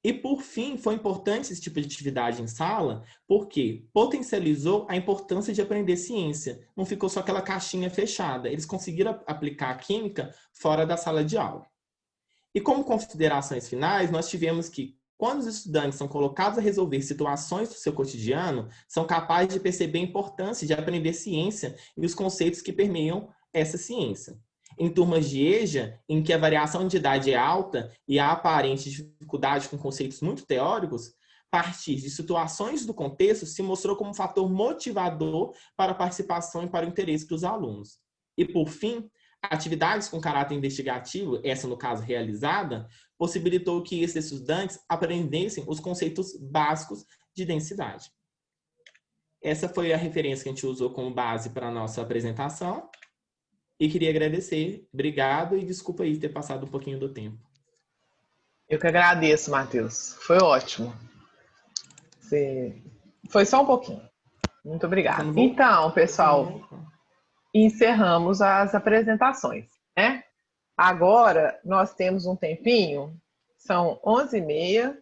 G: E, por fim, foi importante esse tipo de atividade em sala, porque potencializou a importância de aprender ciência. Não ficou só aquela caixinha fechada. Eles conseguiram aplicar a química fora da sala de aula. E como considerações finais, nós tivemos que, quando os estudantes são colocados a resolver situações do seu cotidiano, são capazes de perceber a importância de aprender ciência e os conceitos que permeiam essa ciência. Em turmas de EJA, em que a variação de idade é alta e há aparente dificuldade com conceitos muito teóricos, partir de situações do contexto se mostrou como um fator motivador para a participação e para o interesse dos alunos. E, por fim, atividades com caráter investigativo, essa no caso realizada, possibilitou que esses estudantes aprendessem os conceitos básicos de densidade. Essa foi a referência que a gente usou como base para a nossa apresentação. E queria agradecer. Obrigado e desculpa aí ter passado um pouquinho do tempo.
D: Eu que agradeço, Matheus. Foi ótimo. Foi só um pouquinho. Muito obrigada. Então, pessoal, encerramos as apresentações, né? Agora, nós temos um tempinho. São 11h30.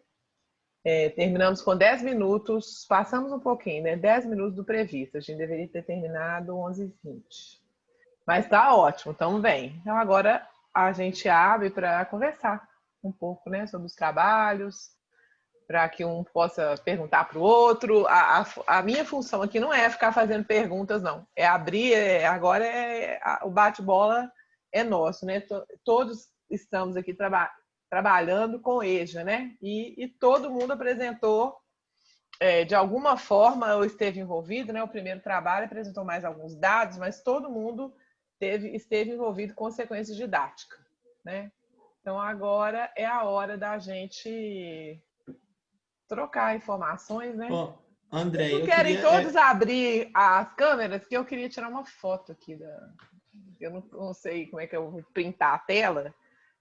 D: Terminamos com 10 minutos. Passamos um pouquinho, né? 10 minutos do previsto. A gente deveria ter terminado 11h20. Mas tá ótimo, então vem. Então agora a gente abre para conversar um pouco, né, sobre os trabalhos, para que um possa perguntar para o outro. A minha função aqui não é ficar fazendo perguntas, não. É abrir, o bate-bola é nosso, né? Todos estamos aqui trabalhando com EJA, né? E todo mundo apresentou, de alguma forma, eu esteve envolvido, né? O primeiro trabalho apresentou mais alguns dados, mas todo mundo esteve envolvido com sequência didática, né? Então, agora é a hora da gente trocar informações, né?
G: Bom, André,
D: Vocês querem todos abrir as câmeras, que eu queria tirar uma foto aqui Eu não sei como é que eu vou printar a tela,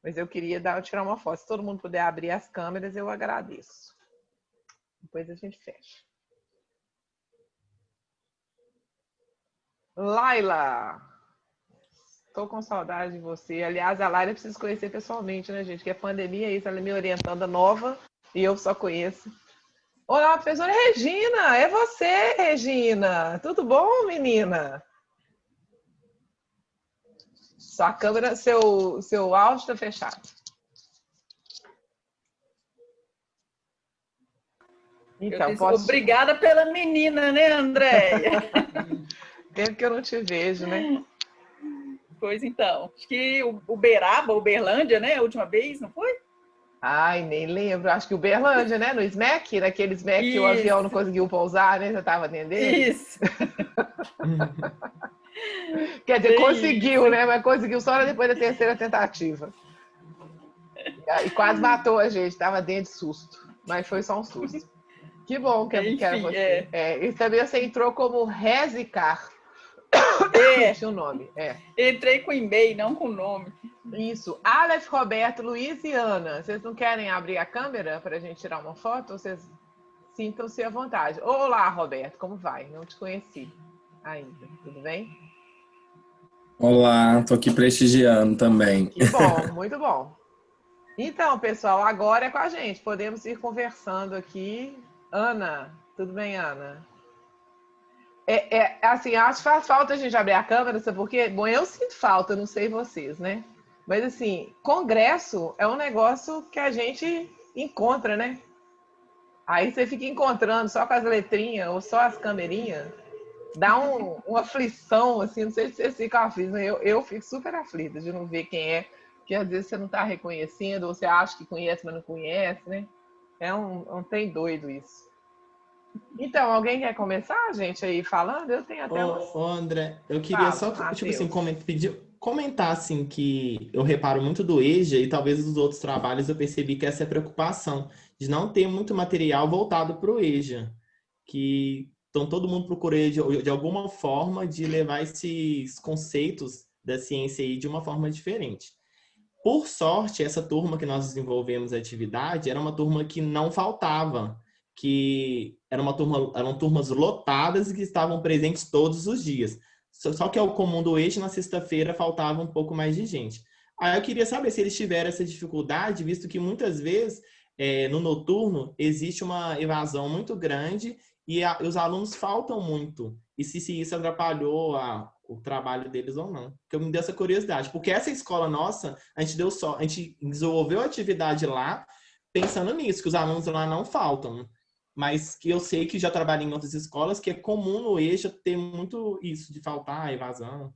D: mas eu queria tirar uma foto. Se todo mundo puder abrir as câmeras, eu agradeço. Depois a gente fecha. Laila, estou com saudade de você. Aliás, a Laila eu preciso conhecer pessoalmente, né, gente? Que a pandemia é isso, ela é me orientando nova e eu só conheço. Olá, professora Regina, é você, Regina. Tudo bom, menina? Sua câmera, seu áudio está fechado. Então,
H: Obrigada pela menina, né, Andréia?
D: Tempo que eu não te vejo, né?
H: Pois então. Acho que Uberlândia, né? A última vez, não foi?
D: Ai, nem lembro. Acho que Uberlândia, né? No SMAC, naquele SMAC que o avião não conseguiu pousar, né? Você estava atendendo?
H: Isso.
D: Quer dizer, conseguiu, né? Mas conseguiu só depois da terceira tentativa. E quase matou a gente. Estava dentro de susto. Mas foi só um susto. Que bom que era você. E também você entrou como Rezicar. Tinha o nome.
H: Entrei com e-mail, não com nome.
D: Isso. Aleph, Roberto, Luiz e Ana. Vocês não querem abrir a câmera para a gente tirar uma foto? Vocês sintam-se à vontade. Olá, Roberto. Como vai? Não te conheci ainda. Tudo bem?
I: Olá, estou aqui prestigiando também.
D: Que bom, muito bom. Então, pessoal, agora é com a gente. Podemos ir conversando aqui. Ana, tudo bem, Ana? Assim, acho que faz falta a gente abrir a câmera, sabe por quê? Bom, eu sinto falta, não sei vocês, né? Mas, assim, congresso é um negócio que a gente encontra, né? Aí você fica encontrando só com as letrinhas ou só as camerinhas. Dá uma aflição, assim, não sei se vocês ficam aflitos, mas eu fico super aflita de não ver quem é, porque às vezes você não está reconhecendo, ou você acha que conhece, mas não conhece, né? É um trem doido isso. Então, alguém quer começar, gente, aí falando? Eu tenho até
G: André, eu queria só, tipo assim, comentar, assim, que eu reparo muito do EJA e talvez dos outros trabalhos eu percebi que essa é a preocupação de não ter muito material voltado para o EJA, então todo mundo procura de alguma forma de levar esses conceitos da ciência aí de uma forma diferente. Por sorte, essa turma que nós desenvolvemos a atividade era uma turma que não faltava, que eram turmas lotadas e que estavam presentes todos os dias. Só que ao comum do EJA, na sexta-feira, faltava um pouco mais de gente. Aí eu queria saber se eles tiveram essa dificuldade, visto que muitas vezes no noturno existe uma evasão muito grande e os alunos faltam muito. E se isso atrapalhou o trabalho deles ou não. Porque me deu essa curiosidade. Porque essa escola nossa, a gente desenvolveu a atividade lá pensando nisso, que os alunos lá não faltam. Mas que eu sei que já trabalhei em outras escolas, que é comum no EJA ter muito isso, de faltar, evasão.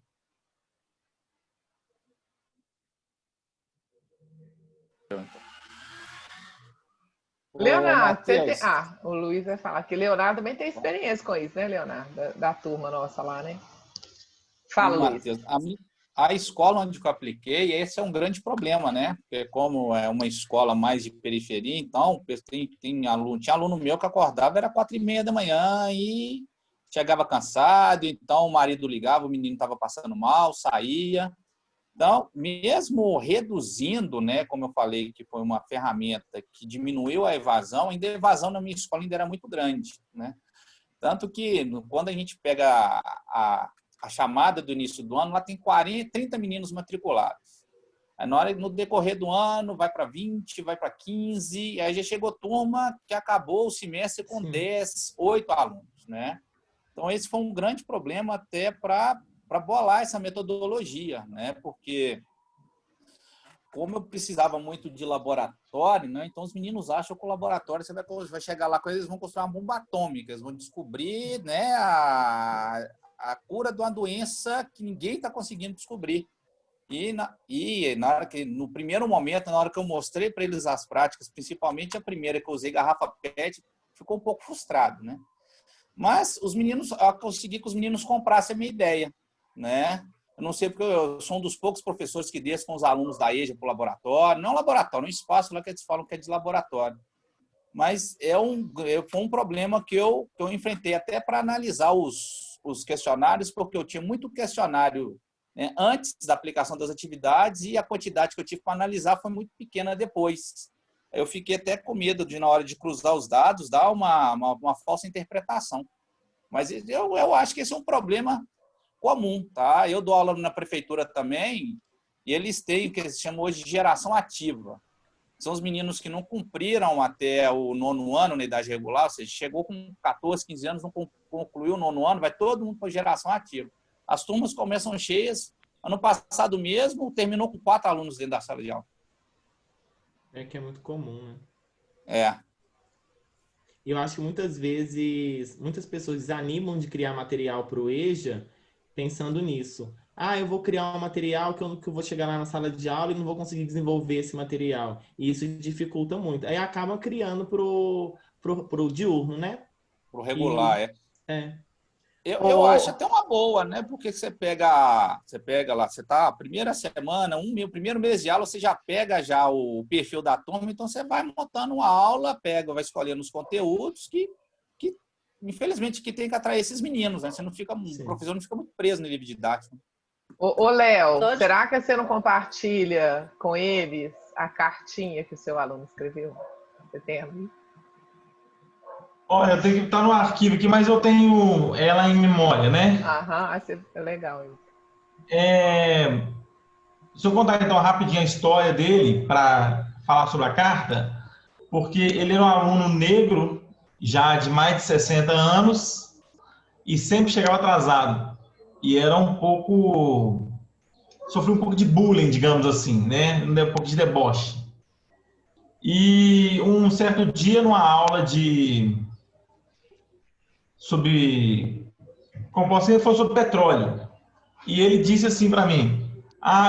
D: Leonardo, o Luiz vai falar que Leonardo também tem experiência com isso, né, Leonardo? Da turma nossa lá, né? Fala, Luiz.
E: A escola onde eu apliquei, esse é um grande problema, né? Porque como é uma escola mais de periferia, então tinha aluno meu que acordava, era 4h30 da manhã e chegava cansado, então o marido ligava, o menino estava passando mal, saía. Então, mesmo reduzindo, né, como eu falei, que foi uma ferramenta que diminuiu a evasão, ainda a evasão na minha escola ainda era muito grande, né? Tanto que, quando a gente pega a chamada do início do ano, lá tem 30 meninos matriculados. Aí, no decorrer do ano, vai para 20, vai para 15, aí já chegou turma que acabou o semestre com 8 alunos, né? Então, esse foi um grande problema até para bolar essa metodologia, né? Porque como eu precisava muito de laboratório, né? Então os meninos acham que o laboratório você vai chegar lá com eles, vão construir uma bomba atômica, eles vão descobrir, né, a cura de uma doença que ninguém está conseguindo descobrir. E na hora que, no primeiro momento, na hora que eu mostrei para eles as práticas, principalmente a primeira que eu usei, garrafa PET, ficou um pouco frustrado, né? Mas eu consegui que os meninos comprassem a minha ideia, né? Eu não sei porque eu sou um dos poucos professores que desço com os alunos da EJA para o laboratório, não laboratório, um espaço lá que eles falam que é de laboratório. Mas foi um problema que eu enfrentei até para analisar os questionários, porque eu tinha muito questionário né, antes da aplicação das atividades, e a quantidade que eu tive para analisar foi muito pequena depois. Eu fiquei até com medo de, na hora de cruzar os dados, dar uma falsa interpretação. Mas eu acho que esse é um problema comum, tá? Eu dou aula na prefeitura também, e eles têm o que eles chamam hoje de geração ativa. São os meninos que não cumpriram até o 9º ano na idade regular, ou seja, chegou com 14, 15 anos, não concluiu o 9º ano, vai todo mundo para geração ativa. As turmas começam cheias. Ano passado mesmo, terminou com 4 alunos dentro da sala de aula.
G: É que é muito comum, né?
E: É.
G: Eu acho que muitas vezes, muitas pessoas desanimam de criar material para o EJA pensando nisso. Ah, eu vou criar um material que eu vou chegar lá na sala de aula e não vou conseguir desenvolver esse material. E isso dificulta muito. Aí acaba criando pro diurno, né?
E: Pro regular,
G: É.
E: Eu acho até uma boa, né? Porque você pega lá, você tá a primeira semana, o primeiro mês de aula, você já pega já o perfil da turma, então você vai montando uma aula, vai escolhendo os conteúdos que infelizmente, que tem que atrair esses meninos, né? O professor não fica muito preso no livro didático.
D: Ô, Léo, será que você não compartilha com eles a cartinha que o seu aluno escreveu? Você tem ali?
A: Olha, eu tenho que estar no arquivo aqui, mas eu tenho ela em memória, né?
D: Aham, é legal isso.
A: Se eu contar então rapidinho a história dele para falar sobre a carta, porque ele era um aluno negro, já de mais de 60 anos, e sempre chegava atrasado. E era sofreu um pouco de bullying, digamos assim, né? Um pouco de deboche. E um certo dia, numa aula ele falou sobre petróleo. E ele disse assim para mim: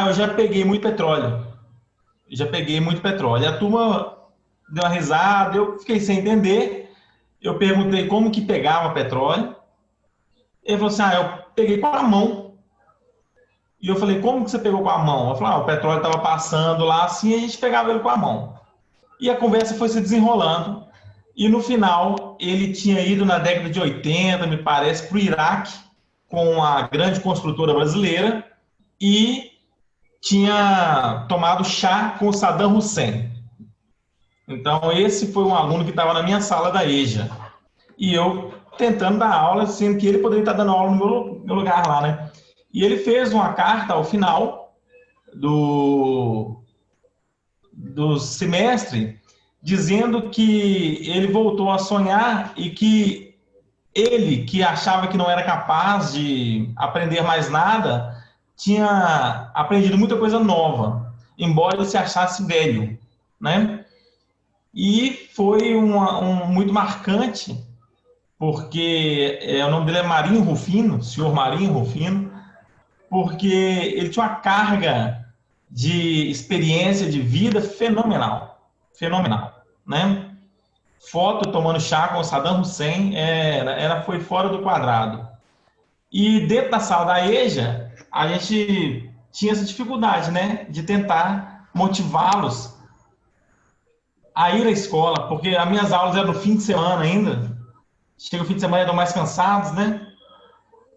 A: eu já peguei muito petróleo. E a turma deu uma risada, eu fiquei sem entender. Eu perguntei como que pegava petróleo. Ele falou assim: eu peguei com a mão. E eu falei: como que você pegou com a mão? Eu falei: o petróleo estava passando lá assim, e a gente pegava ele com a mão. E a conversa foi se desenrolando. E no final, ele tinha ido na década de 80, me parece, para o Iraque, com a grande construtora brasileira, e tinha tomado chá com o Saddam Hussein. Então, esse foi um aluno que estava na minha sala da EJA. E eu tentando dar aula, sendo que ele poderia estar dando aula no meu lugar lá, né? E ele fez uma carta ao final do semestre, dizendo que ele voltou a sonhar e que ele, que achava que não era capaz de aprender mais nada, tinha aprendido muita coisa nova, embora ele se achasse velho, né? E foi muito marcante, porque o nome dele é Marinho Rufino, senhor Marinho Rufino, porque ele tinha uma carga de experiência de vida fenomenal, né? Foto tomando chá com o Saddam Hussein foi fora do quadrado. E dentro da sala da EJA, a gente tinha essa dificuldade, né, de tentar motivá-los a ir à escola, porque as minhas aulas eram no fim de semana ainda. Chega o fim de semana e estão mais cansados, né?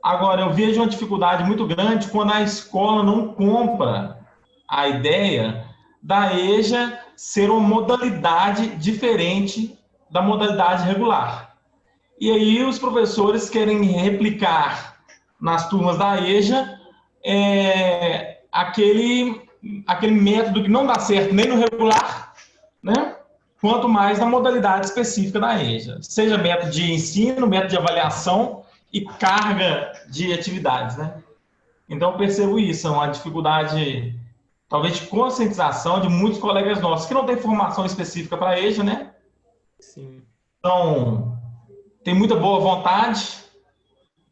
A: Agora, eu vejo uma dificuldade muito grande quando a escola não compra a ideia da EJA ser uma modalidade diferente da modalidade regular. E aí os professores querem replicar nas turmas da EJA aquele método que não dá certo nem no regular, né? Quanto mais na modalidade específica da EJA. Seja método de ensino, método de avaliação e carga de atividades, né? Então, eu percebo isso, é uma dificuldade, talvez, de conscientização de muitos colegas nossos, que não têm formação específica para a EJA, né?
G: Sim.
A: Então, tem muita boa vontade,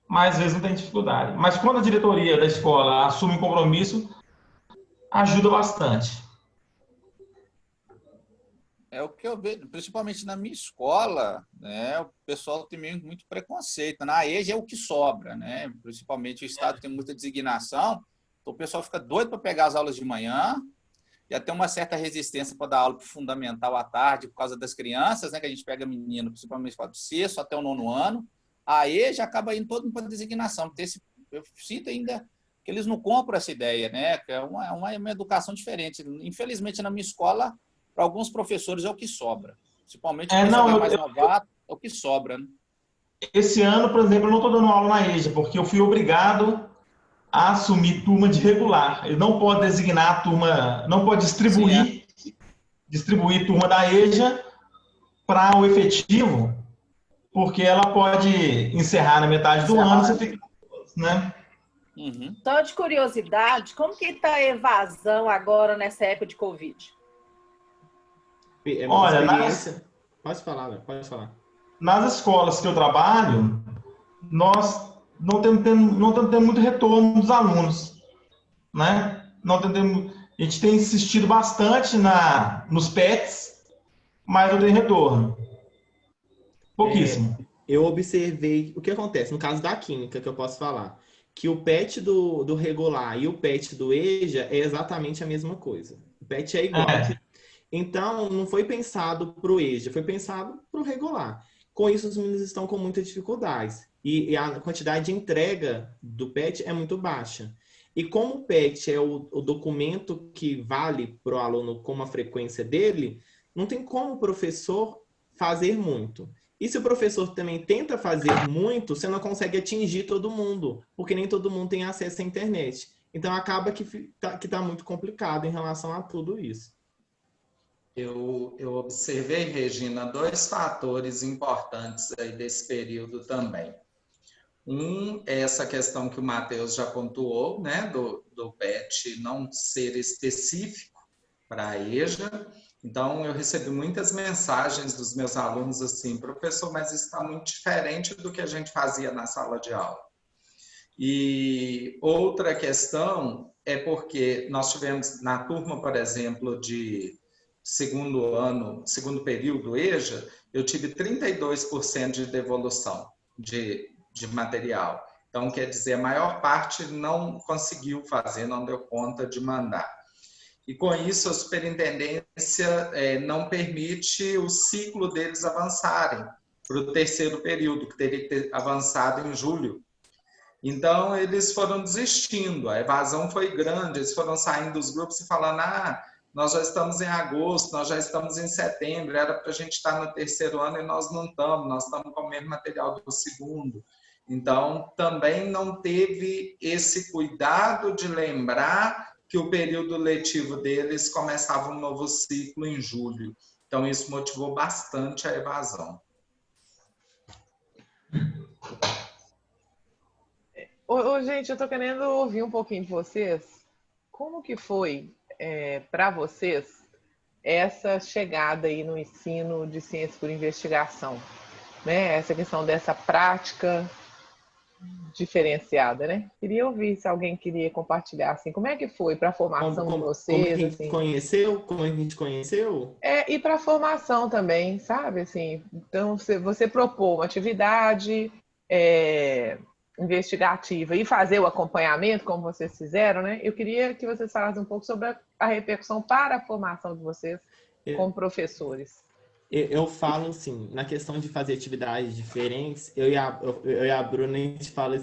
A: mas às vezes não tem dificuldade. Mas quando a diretoria da escola assume um compromisso, ajuda bastante.
E: É o que eu vejo, principalmente na minha escola, né? O pessoal tem muito preconceito. Na EJA é o que sobra, né? Principalmente o Estado tem muita designação, então o pessoal fica doido para pegar as aulas de manhã, já tem uma certa resistência para dar aula fundamental à tarde por causa das crianças, né? Que a gente pega menino, principalmente do sexto até o 9º ano. A EJA acaba indo todo mundo para designação. Eu sinto ainda que eles não compram essa ideia, né? Que é uma educação diferente. Infelizmente, na minha escola, para alguns professores é o que sobra. Principalmente o pessoal que é mais novato, é o que sobra, né?
A: Esse ano, por exemplo, eu não estou dando aula na EJA, porque eu fui obrigado a assumir turma de regular. Ele não pode designar turma, não pode distribuir turma da EJA para o efetivo, porque ela pode encerrar na metade do ano, você fica, né?
H: Só de curiosidade, como que está a evasão agora nessa época de Covid?
A: Olha,
G: pode falar.
A: Nas escolas que eu trabalho, nós não estamos tendo muito retorno dos alunos, né? A gente tem insistido bastante nos PETs, mas não tem retorno. Pouquíssimo.
G: Eu observei o que acontece no caso da química, que eu posso falar, que o PET do regular e o PET do EJA é exatamente a mesma coisa. O PET é igual. Então, não foi pensado para o EJA, foi pensado para o regular. Com isso, os meninos estão com muitas dificuldades. E a quantidade de entrega do PET é muito baixa. E como o PET é o documento que vale para o aluno com a frequência dele, não tem como o professor fazer muito. E se o professor também tenta fazer muito, você não consegue atingir todo mundo, porque nem todo mundo tem acesso à internet. Então, acaba que tá muito complicado em relação a tudo isso.
F: Eu observei, Regina, 2 fatores importantes aí desse período também. Um é essa questão que o Matheus já pontuou, né, do PET não ser específico para a EJA. Então, eu recebi muitas mensagens dos meus alunos assim, professor, mas isso está muito diferente do que a gente fazia na sala de aula. E outra questão é porque nós tivemos na turma, por exemplo, de segundo período EJA, eu tive 32% de devolução de material. Então, quer dizer, a maior parte não conseguiu fazer, não deu conta de mandar. E com isso, a superintendência não permite o ciclo deles avançarem para o 3º período, que teria que ter avançado em julho. Então, eles foram desistindo, a evasão foi grande, eles foram saindo dos grupos e falando, nós já estamos em agosto, nós já estamos em setembro, era para a gente estar no 3º ano e nós não estamos, nós estamos com o mesmo material do 2º. Então, também não teve esse cuidado de lembrar que o período letivo deles começava um novo ciclo em julho. Então, isso motivou bastante a evasão.
D: Gente, eu estou querendo ouvir um pouquinho de vocês. Como que foi para vocês essa chegada aí no ensino de ciência por investigação? Né? Essa questão dessa prática diferenciada, né? Queria ouvir se alguém queria compartilhar, assim, como é que foi para a formação de vocês?
G: Como a gente conheceu? Como a gente conheceu?
D: E para a formação também, sabe? Assim, então, você propor uma atividade investigativa e fazer o acompanhamento, como vocês fizeram, né? Eu queria que vocês falassem um pouco sobre a repercussão para a formação de vocês como professores.
G: Eu falo assim, na questão de fazer atividades diferentes, eu e a Bruna, a gente fala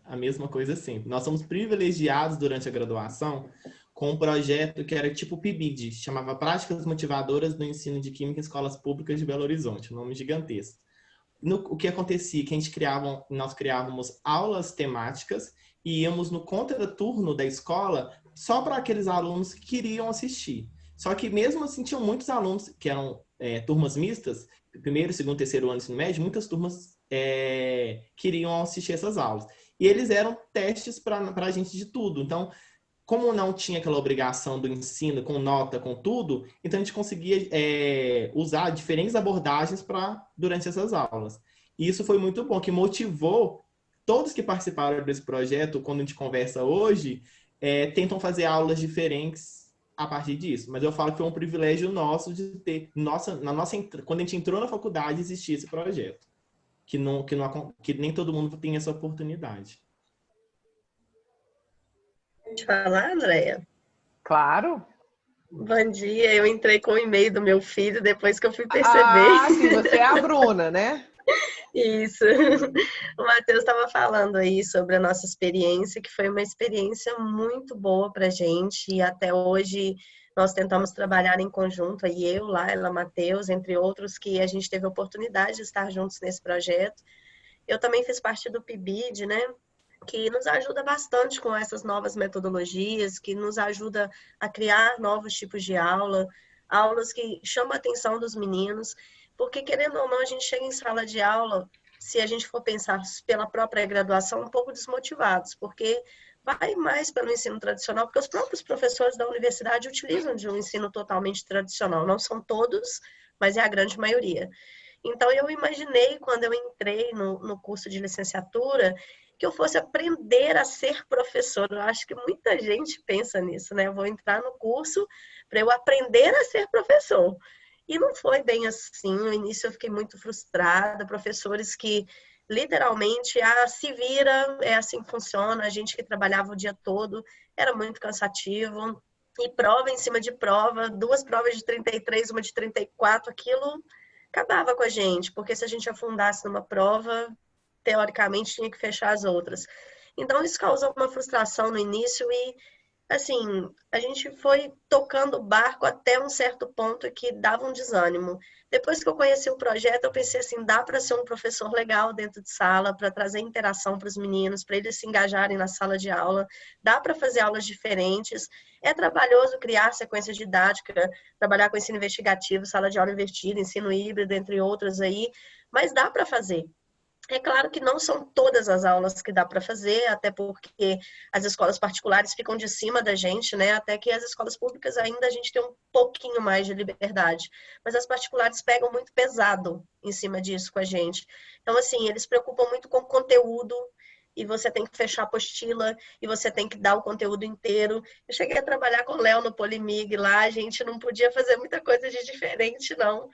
G: a mesma coisa sempre. Nós somos privilegiados durante a graduação com um projeto que era tipo PIBID, chamava Práticas Motivadoras do Ensino de Química em Escolas Públicas de Belo Horizonte, um nome gigantesco. O que acontecia? Que nós criávamos aulas temáticas e íamos no contraturno da escola só para aqueles alunos que queriam assistir. Só que mesmo assim tinham muitos alunos que eram turmas mistas, 1º, 2º, 3º ano do ensino médio, muitas turmas queriam assistir essas aulas. E eles eram testes para a gente de tudo. Então, como não tinha aquela obrigação do ensino com nota, com tudo, então a gente conseguia usar diferentes abordagens durante essas aulas. E isso foi muito bom, que motivou todos que participaram desse projeto, quando a gente conversa hoje, tentam fazer aulas diferentes a partir disso. Mas eu falo que foi um privilégio nosso de ter, quando a gente entrou na faculdade, existia esse projeto. Que nem todo mundo tem essa oportunidade.
J: Pode falar, Andréia?
D: Claro.
J: Bom dia, eu entrei com o e-mail do meu filho depois que eu fui perceber.
D: Sim, você é a Bruna, né?
J: Isso. O Matheus estava falando aí sobre a nossa experiência, que foi uma experiência muito boa para a gente, e até hoje nós tentamos trabalhar em conjunto, aí eu, Laila, Matheus, entre outros, que a gente teve a oportunidade de estar juntos nesse projeto. Eu também fiz parte do PIBID, né? Que nos ajuda bastante com essas novas metodologias, que nos ajuda a criar novos tipos de aula, aulas que chamam a atenção dos meninos, porque querendo ou não, a gente chega em sala de aula, se a gente for pensar pela própria graduação, um pouco desmotivados, porque vai mais pelo ensino tradicional, porque os próprios professores da universidade utilizam de um ensino totalmente tradicional, não são todos, mas é a grande maioria. Então, eu imaginei, quando eu entrei no curso de licenciatura, que eu fosse aprender a ser professor. Eu acho que muita gente pensa nisso, né? Eu vou entrar no curso para eu aprender a ser professor. E não foi bem assim. No início eu fiquei muito frustrada. Professores que literalmente, se vira, é assim que funciona. A gente que trabalhava o dia todo, era muito cansativo. E prova em cima de prova, 2 provas de 33, uma de 34, aquilo acabava com a gente, porque se a gente afundasse numa prova, teoricamente tinha que fechar as outras. Então isso causou uma frustração no início e, assim, a gente foi tocando o barco até um certo ponto que dava um desânimo. Depois que eu conheci o projeto, eu pensei assim, dá para ser um professor legal dentro de sala, para trazer interação para os meninos, para eles se engajarem na sala de aula, dá para fazer aulas diferentes. É trabalhoso criar sequência didática, trabalhar com ensino investigativo, sala de aula invertida, ensino híbrido, entre outras aí, mas dá para fazer. É claro que não são todas as aulas que dá para fazer, até porque as escolas particulares ficam de cima da gente, né? Até que as escolas públicas ainda a gente tem um pouquinho mais de liberdade. Mas as particulares pegam muito pesado em cima disso com a gente. Então, assim, eles se preocupam muito com o conteúdo, e você tem que fechar a apostila, e você tem que dar o conteúdo inteiro. Eu cheguei a trabalhar com o Léo no Polimig lá, a gente não podia fazer muita coisa de diferente, não.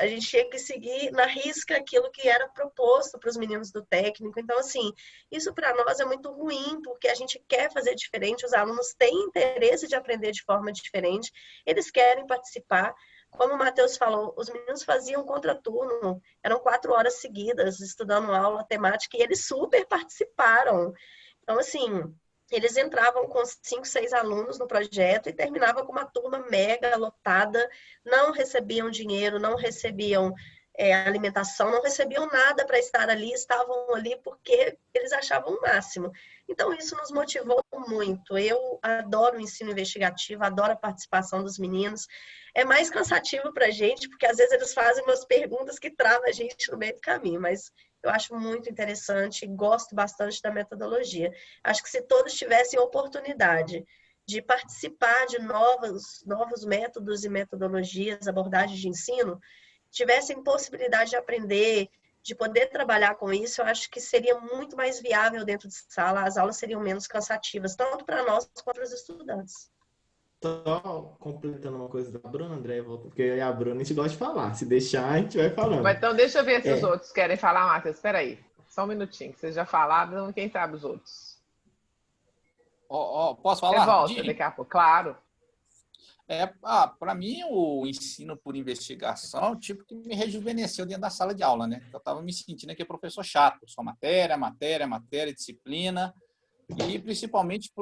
J: A gente tinha que seguir na risca aquilo que era proposto para os meninos do técnico. Então, assim, isso para nós é muito ruim, porque a gente quer fazer diferente, os alunos têm interesse de aprender de forma diferente, eles querem participar. Como o Matheus falou, os meninos faziam contraturno, eram 4 horas seguidas estudando aula temática e eles super participaram. Então, assim, eles entravam com 5, 6 alunos no projeto e terminavam com uma turma mega lotada, não recebiam dinheiro, não recebiam alimentação, não recebiam nada para estar ali, estavam ali porque eles achavam o máximo. Então, isso nos motivou muito. Eu adoro o ensino investigativo, adoro a participação dos meninos. É mais cansativo para a gente, porque às vezes eles fazem umas perguntas que travam a gente no meio do caminho, mas eu acho muito interessante e gosto bastante da metodologia. Acho que se todos tivessem oportunidade de participar de novos métodos e metodologias, abordagens de ensino, tivessem possibilidade de aprender, de poder trabalhar com isso, eu acho que seria muito mais viável dentro de sala, as aulas seriam menos cansativas, tanto para nós quanto para os estudantes.
G: Só completando uma coisa da Bruna, André, porque eu e a Bruna a gente gosta de falar. Se deixar, a gente vai falando.
D: Mas então deixa eu ver se os outros querem falar, Matheus. Espera aí, só um minutinho, que vocês já falaram, quem sabe os outros.
E: Posso falar?
D: Você volta daqui a pouco, claro.
E: Para mim, o ensino por investigação, tipo, que me rejuvenesceu dentro da sala de aula, né? Eu estava me sentindo aqui professor chato, só matéria, disciplina, e principalmente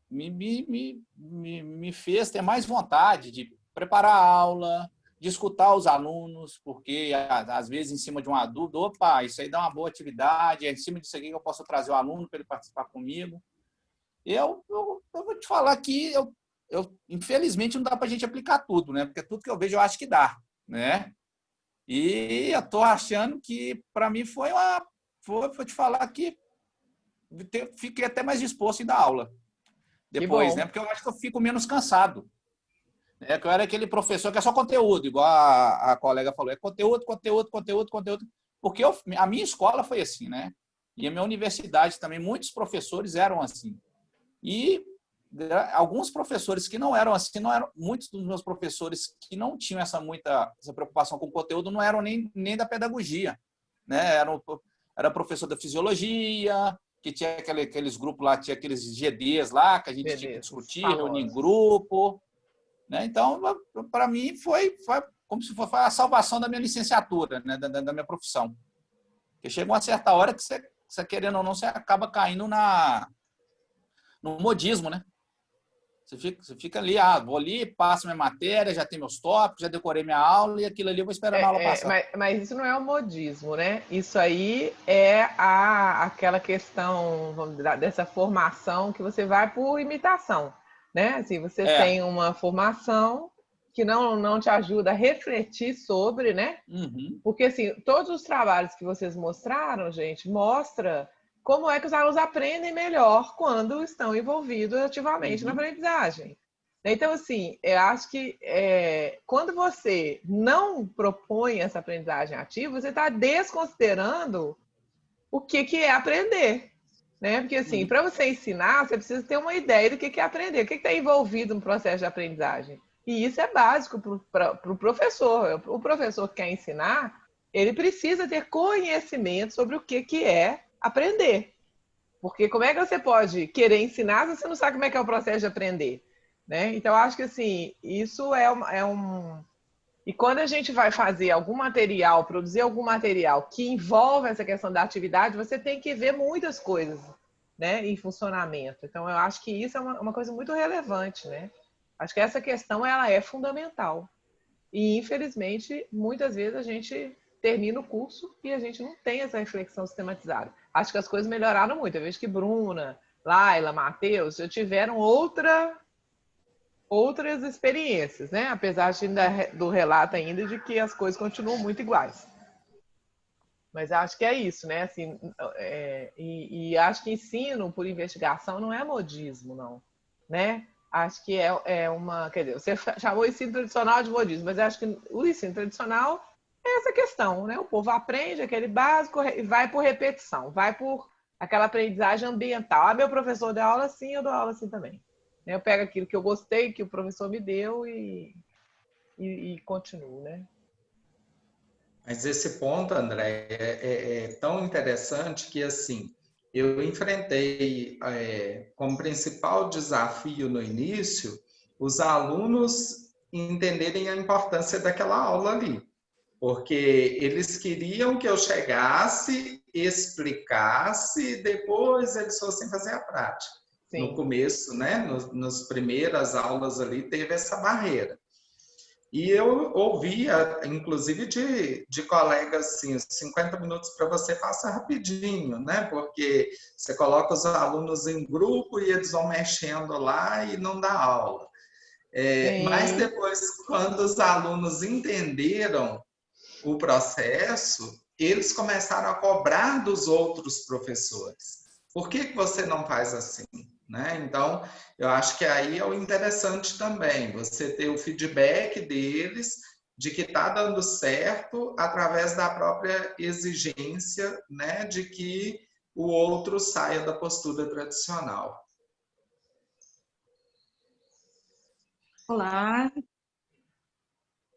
E: me fez ter mais vontade de preparar a aula, de escutar os alunos, porque às vezes em cima de uma dúvida, opa, isso aí dá uma boa atividade, é em cima disso aqui que eu posso trazer o aluno para ele participar comigo. Eu vou te falar que infelizmente não dá para a gente aplicar tudo, né? Porque tudo que eu vejo eu acho que dá, né? E eu estou achando que para mim vou te falar que fiquei até mais disposto em dar aula depois, né? Porque eu acho que eu fico menos cansado. Que eu era aquele professor que é só conteúdo, igual a colega falou, é conteúdo. Porque a minha escola foi assim, né? E a minha universidade também, muitos professores eram assim. E alguns professores que não eram assim, muitos dos meus professores que não tinham essa preocupação com o conteúdo não eram nem da pedagogia, né? Era professor da fisiologia, que tinha aqueles grupos lá, tinha aqueles GDs lá, que a gente tinha que discutir, reunir em grupo, né? Então, para mim, foi como se fosse a salvação da minha licenciatura, né, da minha profissão. Porque chega uma certa hora que você querendo ou não, você acaba caindo no modismo, né? Você fica ali, vou ali, passo minha matéria, já tenho meus tópicos, já decorei minha aula e aquilo ali eu vou esperando a aula passar.
D: Mas isso não é o modismo, né? Isso aí é aquela questão, vamos dizer, dessa formação que você vai por imitação, né? Assim, você tem uma formação que não te ajuda a refletir sobre, né?
E: Uhum.
D: Porque, assim, todos os trabalhos que vocês mostraram, gente, mostra como é que os alunos aprendem melhor quando estão envolvidos ativamente na aprendizagem. Então, assim, eu acho que quando você não propõe essa aprendizagem ativa, você está desconsiderando o que é aprender. Né? Porque, assim, para você ensinar, você precisa ter uma ideia do que é aprender, o que está envolvido no processo de aprendizagem. E isso é básico para o professor. O professor que quer ensinar, ele precisa ter conhecimento sobre o que é aprender. Porque como é que você pode querer ensinar se você não sabe como é que é o processo de aprender? Né? Então, eu acho que assim, isso é um... E quando a gente vai fazer algum material, produzir algum material que envolve essa questão da atividade, você tem que ver muitas coisas, né, em funcionamento. Então, eu acho que isso é uma coisa muito relevante, né? Acho que essa questão ela é fundamental. E, infelizmente, muitas vezes a gente termina o curso e a gente não tem essa reflexão sistematizada. Acho que as coisas melhoraram muito. Eu vejo que Bruna, Laila, Matheus já tiveram outras experiências, né? Apesar do relato ainda de que as coisas continuam muito iguais. Mas acho que é isso, né? Assim, e acho que ensino por investigação não é modismo, não, né? Acho que é uma... Quer dizer, você chamou o ensino tradicional de modismo, mas acho que o ensino tradicional é essa questão, né? O povo aprende aquele básico e vai por repetição, vai por aquela aprendizagem ambiental. Meu professor deu aula assim, eu dou aula assim também. Eu pego aquilo que eu gostei, que o professor me deu e continuo, né?
F: Mas esse ponto, André, é tão interessante que, assim, eu enfrentei como principal desafio no início os alunos entenderem a importância daquela aula ali. Porque eles queriam que eu chegasse, explicasse, e depois eles fossem fazer a prática. Sim. No começo, né, nas primeiras aulas ali, teve essa barreira. E eu ouvia, inclusive, de colegas assim, 50 minutos para você passa rapidinho, né? Porque você coloca os alunos em grupo e eles vão mexendo lá e não dá aula. Mas depois, quando os alunos entenderam o processo, eles começaram a cobrar dos outros professores. Por que você não faz assim? Né? Então, eu acho que aí é o interessante também, você ter o feedback deles de que está dando certo através da própria exigência, né, de que o outro saia da postura tradicional.
K: Olá.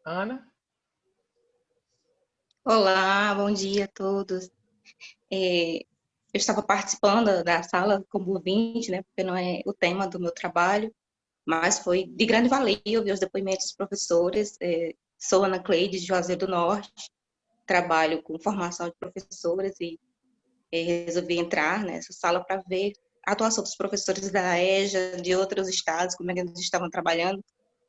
D: Ana?
K: Olá, bom dia a todos. Eu estava participando da sala como ouvinte, né, porque não é o tema do meu trabalho, mas foi de grande valia ouvir os depoimentos dos professores. Sou Ana Cleide, de Juazeiro do Norte, trabalho com formação de professores e resolvi entrar nessa sala para ver a atuação dos professores da EJA, de outros estados, como é que eles estavam trabalhando,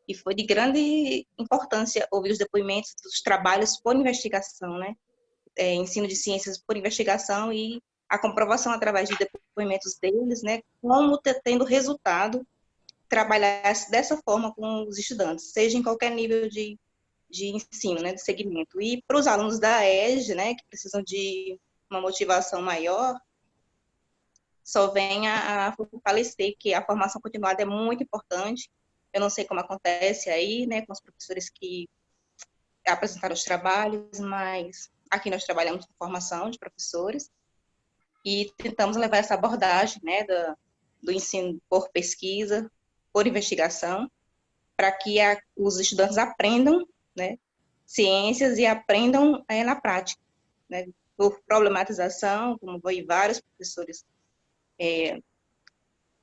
K: e foi de grande importância ouvir os depoimentos dos trabalhos por investigação, né? Ensino de ciências por investigação e a comprovação através de depoimentos deles, né? Como tendo resultado trabalhar dessa forma com os estudantes, seja em qualquer nível de ensino, né? De segmento. E para os alunos da EJA, né? Que precisam de uma motivação maior, só vem a fortalecer que a formação continuada é muito importante. Eu não sei como acontece aí, né, com os professores que apresentaram os trabalhos, mas aqui nós trabalhamos com formação de professores e tentamos levar essa abordagem, né, do ensino por pesquisa, por investigação, para que os estudantes aprendam, né, ciências e aprendam na prática, né, por problematização, como vários professores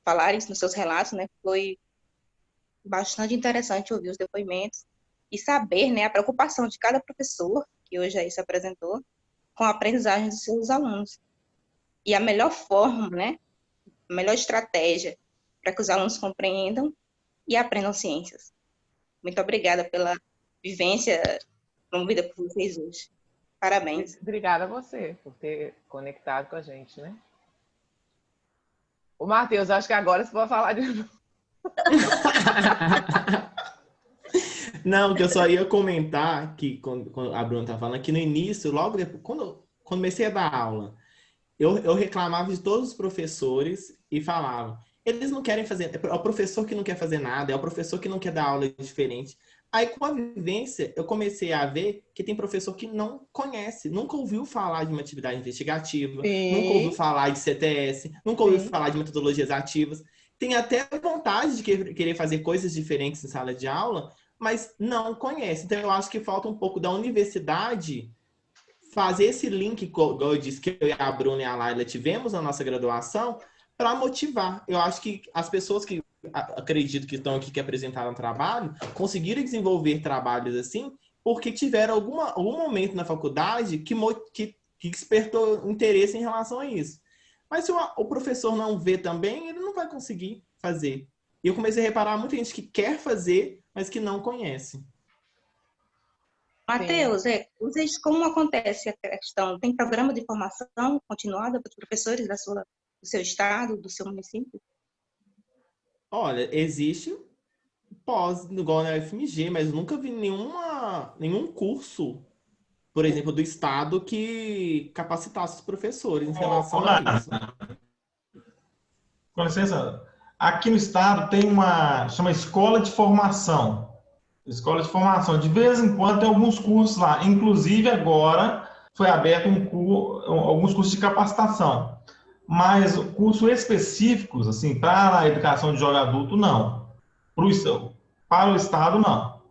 K: falarem isso nos seus relatos, né, foi bastante interessante ouvir os depoimentos e saber, né, a preocupação de cada professor, que hoje aí se apresentou, com a aprendizagem dos seus alunos. E a melhor forma, né, a melhor estratégia para que os alunos compreendam e aprendam ciências. Muito obrigada pela vivência promovida por vocês hoje. Parabéns.
D: Obrigada a você por ter conectado com a gente, né? Ô, Matheus, acho que agora você pode falar de novo.
G: Não, que eu só ia comentar que quando a Bruna tá falando que no início, logo depois, quando comecei a dar aula, eu reclamava de todos os professores e falava, eles não querem fazer, é o professor que não quer fazer nada, é o professor que não quer dar aula diferente. Aí, com a vivência, eu comecei a ver que tem professor que não conhece, nunca ouviu falar de uma atividade investigativa, nunca ouviu falar de CTS, nunca ouviu falar de metodologias ativas. Tem até vontade de querer fazer coisas diferentes em sala de aula, mas não conhece. Então, eu acho que falta um pouco da universidade fazer esse link, igual eu disse, que eu e a Bruna e a Laila tivemos na nossa graduação, para motivar. Eu acho que as pessoas que acredito que estão aqui, que apresentaram trabalho, conseguiram desenvolver trabalhos assim, porque tiveram algum momento na faculdade que despertou interesse em relação a isso. Mas se o professor não vê também, ele não vai conseguir fazer. E eu comecei a reparar muita gente que quer fazer, mas que não conhece.
K: Matheus, vocês, como acontece a questão? Tem programa de formação continuada para os professores do seu estado, do seu município?
G: Olha, existe pós, igual na UFMG, mas eu nunca vi nenhum curso, por exemplo, do estado que capacitasse os professores em relação a isso.
A: Com licença, aqui no estado tem chama Escola de Formação. Escola de Formação. De vez em quando tem alguns cursos lá. Inclusive, agora foi aberto alguns cursos de capacitação. Mas cursos específicos, assim, para a educação de jovem adulto, não. Para o estado, não.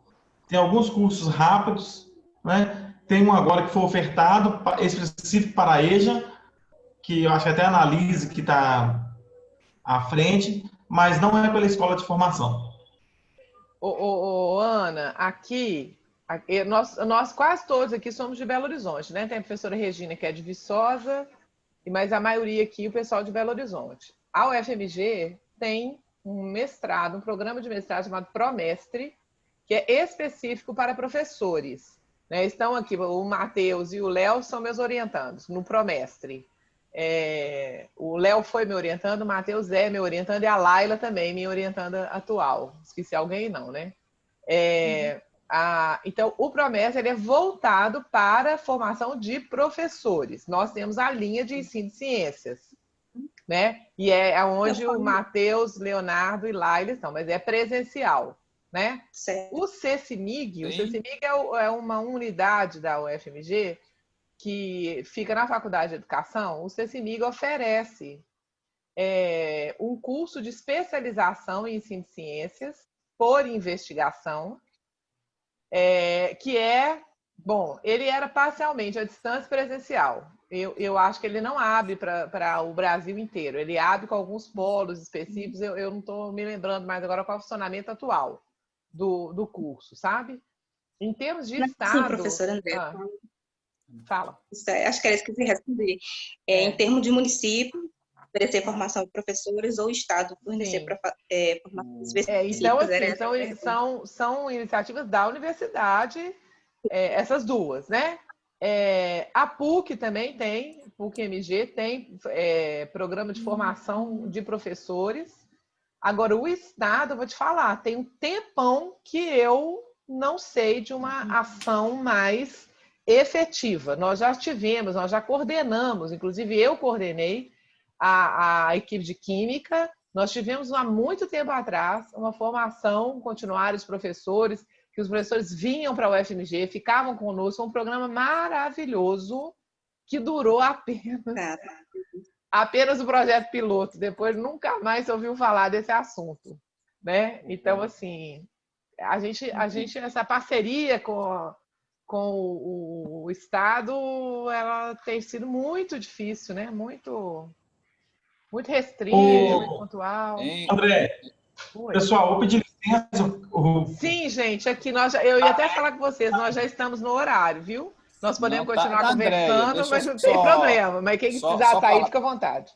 A: Tem alguns cursos rápidos, né? Tem um agora que foi ofertado, específico para a EJA, que eu acho que até a Analise que está à frente, mas não é pela Escola de Formação.
D: Ana, aqui, nós quase todos aqui somos de Belo Horizonte, né? Tem a professora Regina, que é de Viçosa, mas a maioria aqui, o pessoal de Belo Horizonte. A UFMG tem um mestrado, um programa de mestrado chamado Promestre, que é específico para professores. Né? Estão aqui, o Matheus e o Léo são meus orientandos no Promestre. O Léo foi me orientando, o Matheus é me orientando e a Laila também, minha orientanda atual. Esqueci alguém, não, né? Então, o Promestre ele é voltado para a formação de professores. Nós temos a linha de ensino de ciências, né? E é onde o Matheus, Leonardo e Laila estão, mas é presencial, né? O CECIMIG, o CECIMIG é uma unidade da UFMG que fica na Faculdade de Educação. O CECIMIG oferece um curso de especialização em ensino de ciências por investigação, que ele era parcialmente à distância presencial. Eu acho que ele não abre para o Brasil inteiro, ele abre com alguns polos específicos, eu não estou me lembrando mais agora qual é o funcionamento atual do curso, sabe? Em termos de estado...
K: Sim, professora André.
D: Fala.
K: Acho que era isso que você ia responder. Em termos de município, oferecer formação de professores ou Estado fornecer formação específica.
D: Então, são iniciativas da universidade, essas duas, né? A PUC também tem, PUC-MG tem programa de formação de professores. Agora, o Estado, eu vou te falar, tem um tempão que eu não sei de uma ação mais efetiva. Nós já coordenamos, inclusive eu coordenei a equipe de Química. Nós tivemos há muito tempo atrás uma formação continuária de professores, que os professores vinham para a UFMG, ficavam conosco, um programa maravilhoso que durou apenas o projeto piloto. Depois nunca mais se ouviu falar desse assunto, né? Então, assim, a gente essa parceria com o Estado, ela tem sido muito difícil, né? Muito restrita, muito pontual.
A: André, pessoal, vou pedir
D: Sim, gente, aqui eu ia até falar com vocês, nós já estamos no horário, viu? Nós podemos continuar conversando,
E: Andréia,
D: mas não tem problema. Mas quem precisar sair, fica à vontade.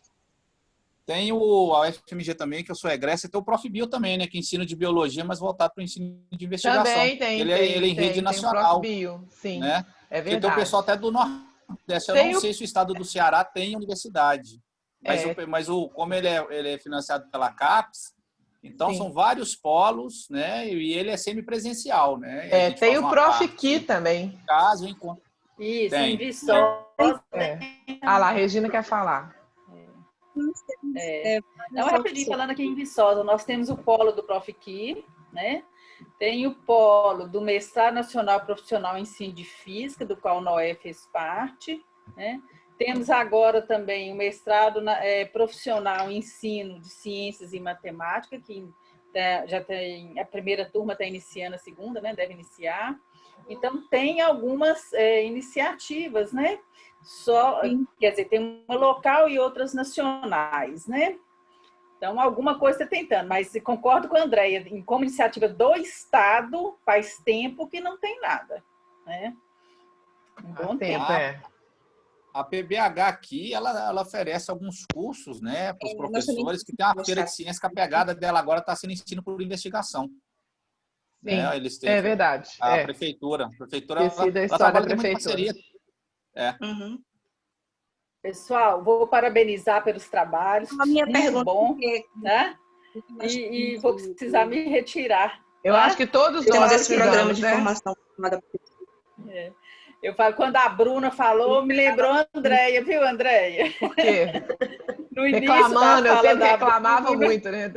E: Tem a UFMG também, que eu sou egresso, e tem o Prof. Bio também, né? Que ensina de biologia, mas voltado para o ensino de investigação.
D: Também tem.
E: Ele é em rede nacional.
D: O Prof. Bio, sim.
E: Né?
D: É verdade.
E: Porque tem o pessoal até do Nordeste. Eu não sei se o estado do Ceará tem universidade. Mas como ele é financiado pela CAPES, então são vários polos, né? E ele é semipresencial, né?
D: Tem o Prof. Ki também.
E: Caso encontre.
H: Isso, em Viçosa.
D: Ah lá, a Regina quer falar.
H: Não, rapidinho, falando aqui em Viçosa, nós temos o polo do Prof. Ki, né? Tem o polo do Mestrado Nacional Profissional em Ensino de Física, do qual o Noé fez parte, né? Temos agora também o mestrado profissional em ensino de ciências e matemática, que já tem, a primeira turma está iniciando, a segunda, né? Deve iniciar. Então, tem algumas iniciativas, né? Quer dizer, tem uma local e outras nacionais, né? Então, alguma coisa está tentando, mas concordo com a Andréia, como iniciativa do Estado, faz tempo que não tem nada, né? Um bom tempo,
E: A PBH aqui, ela oferece alguns cursos, né, para os professores, que tem uma feira de ciência que a pegada dela agora está sendo ensino por investigação.
D: Sim,
E: né? Eles têm
D: verdade.
E: A prefeitura. A prefeitura
D: ela trabalha com
E: parceria.
H: Pessoal, vou parabenizar pelos trabalhos.
K: A minha pergunta
H: bom, né? E vou precisar me retirar.
D: Eu acho que todos nós
K: esse programa de formação.
H: Eu falo, quando a Bruna falou, me lembrou a Andréia, viu, Andréia?
D: Por quê?
H: No início
D: reclamando, eu sempre reclamava
H: Bruna,
D: muito, né?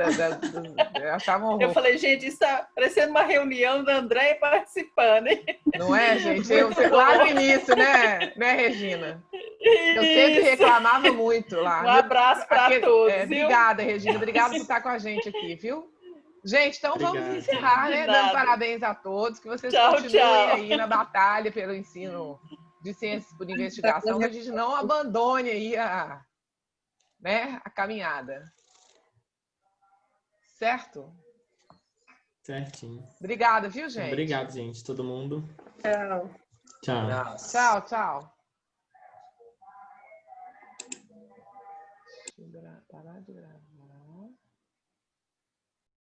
D: Eu achava um horror.
H: Eu falei, gente, isso está parecendo uma reunião da Andréia participando, hein?
D: Não é, gente? Lá no início, né, Regina? Eu sempre reclamava muito lá.
H: Um abraço para todos, viu?
D: Obrigada, Regina. Obrigada por estar com a gente aqui, viu? Gente, então vamos encerrar, né? Dando parabéns a todos, que vocês continuem aí na batalha pelo ensino de ciências por investigação, que a gente não abandone aí a caminhada. Certo?
G: Certinho.
D: Obrigada, viu, gente?
G: Obrigado, gente. Todo mundo.
J: Tchau.
G: Tchau.
D: Tchau, tchau. Parar de gravar.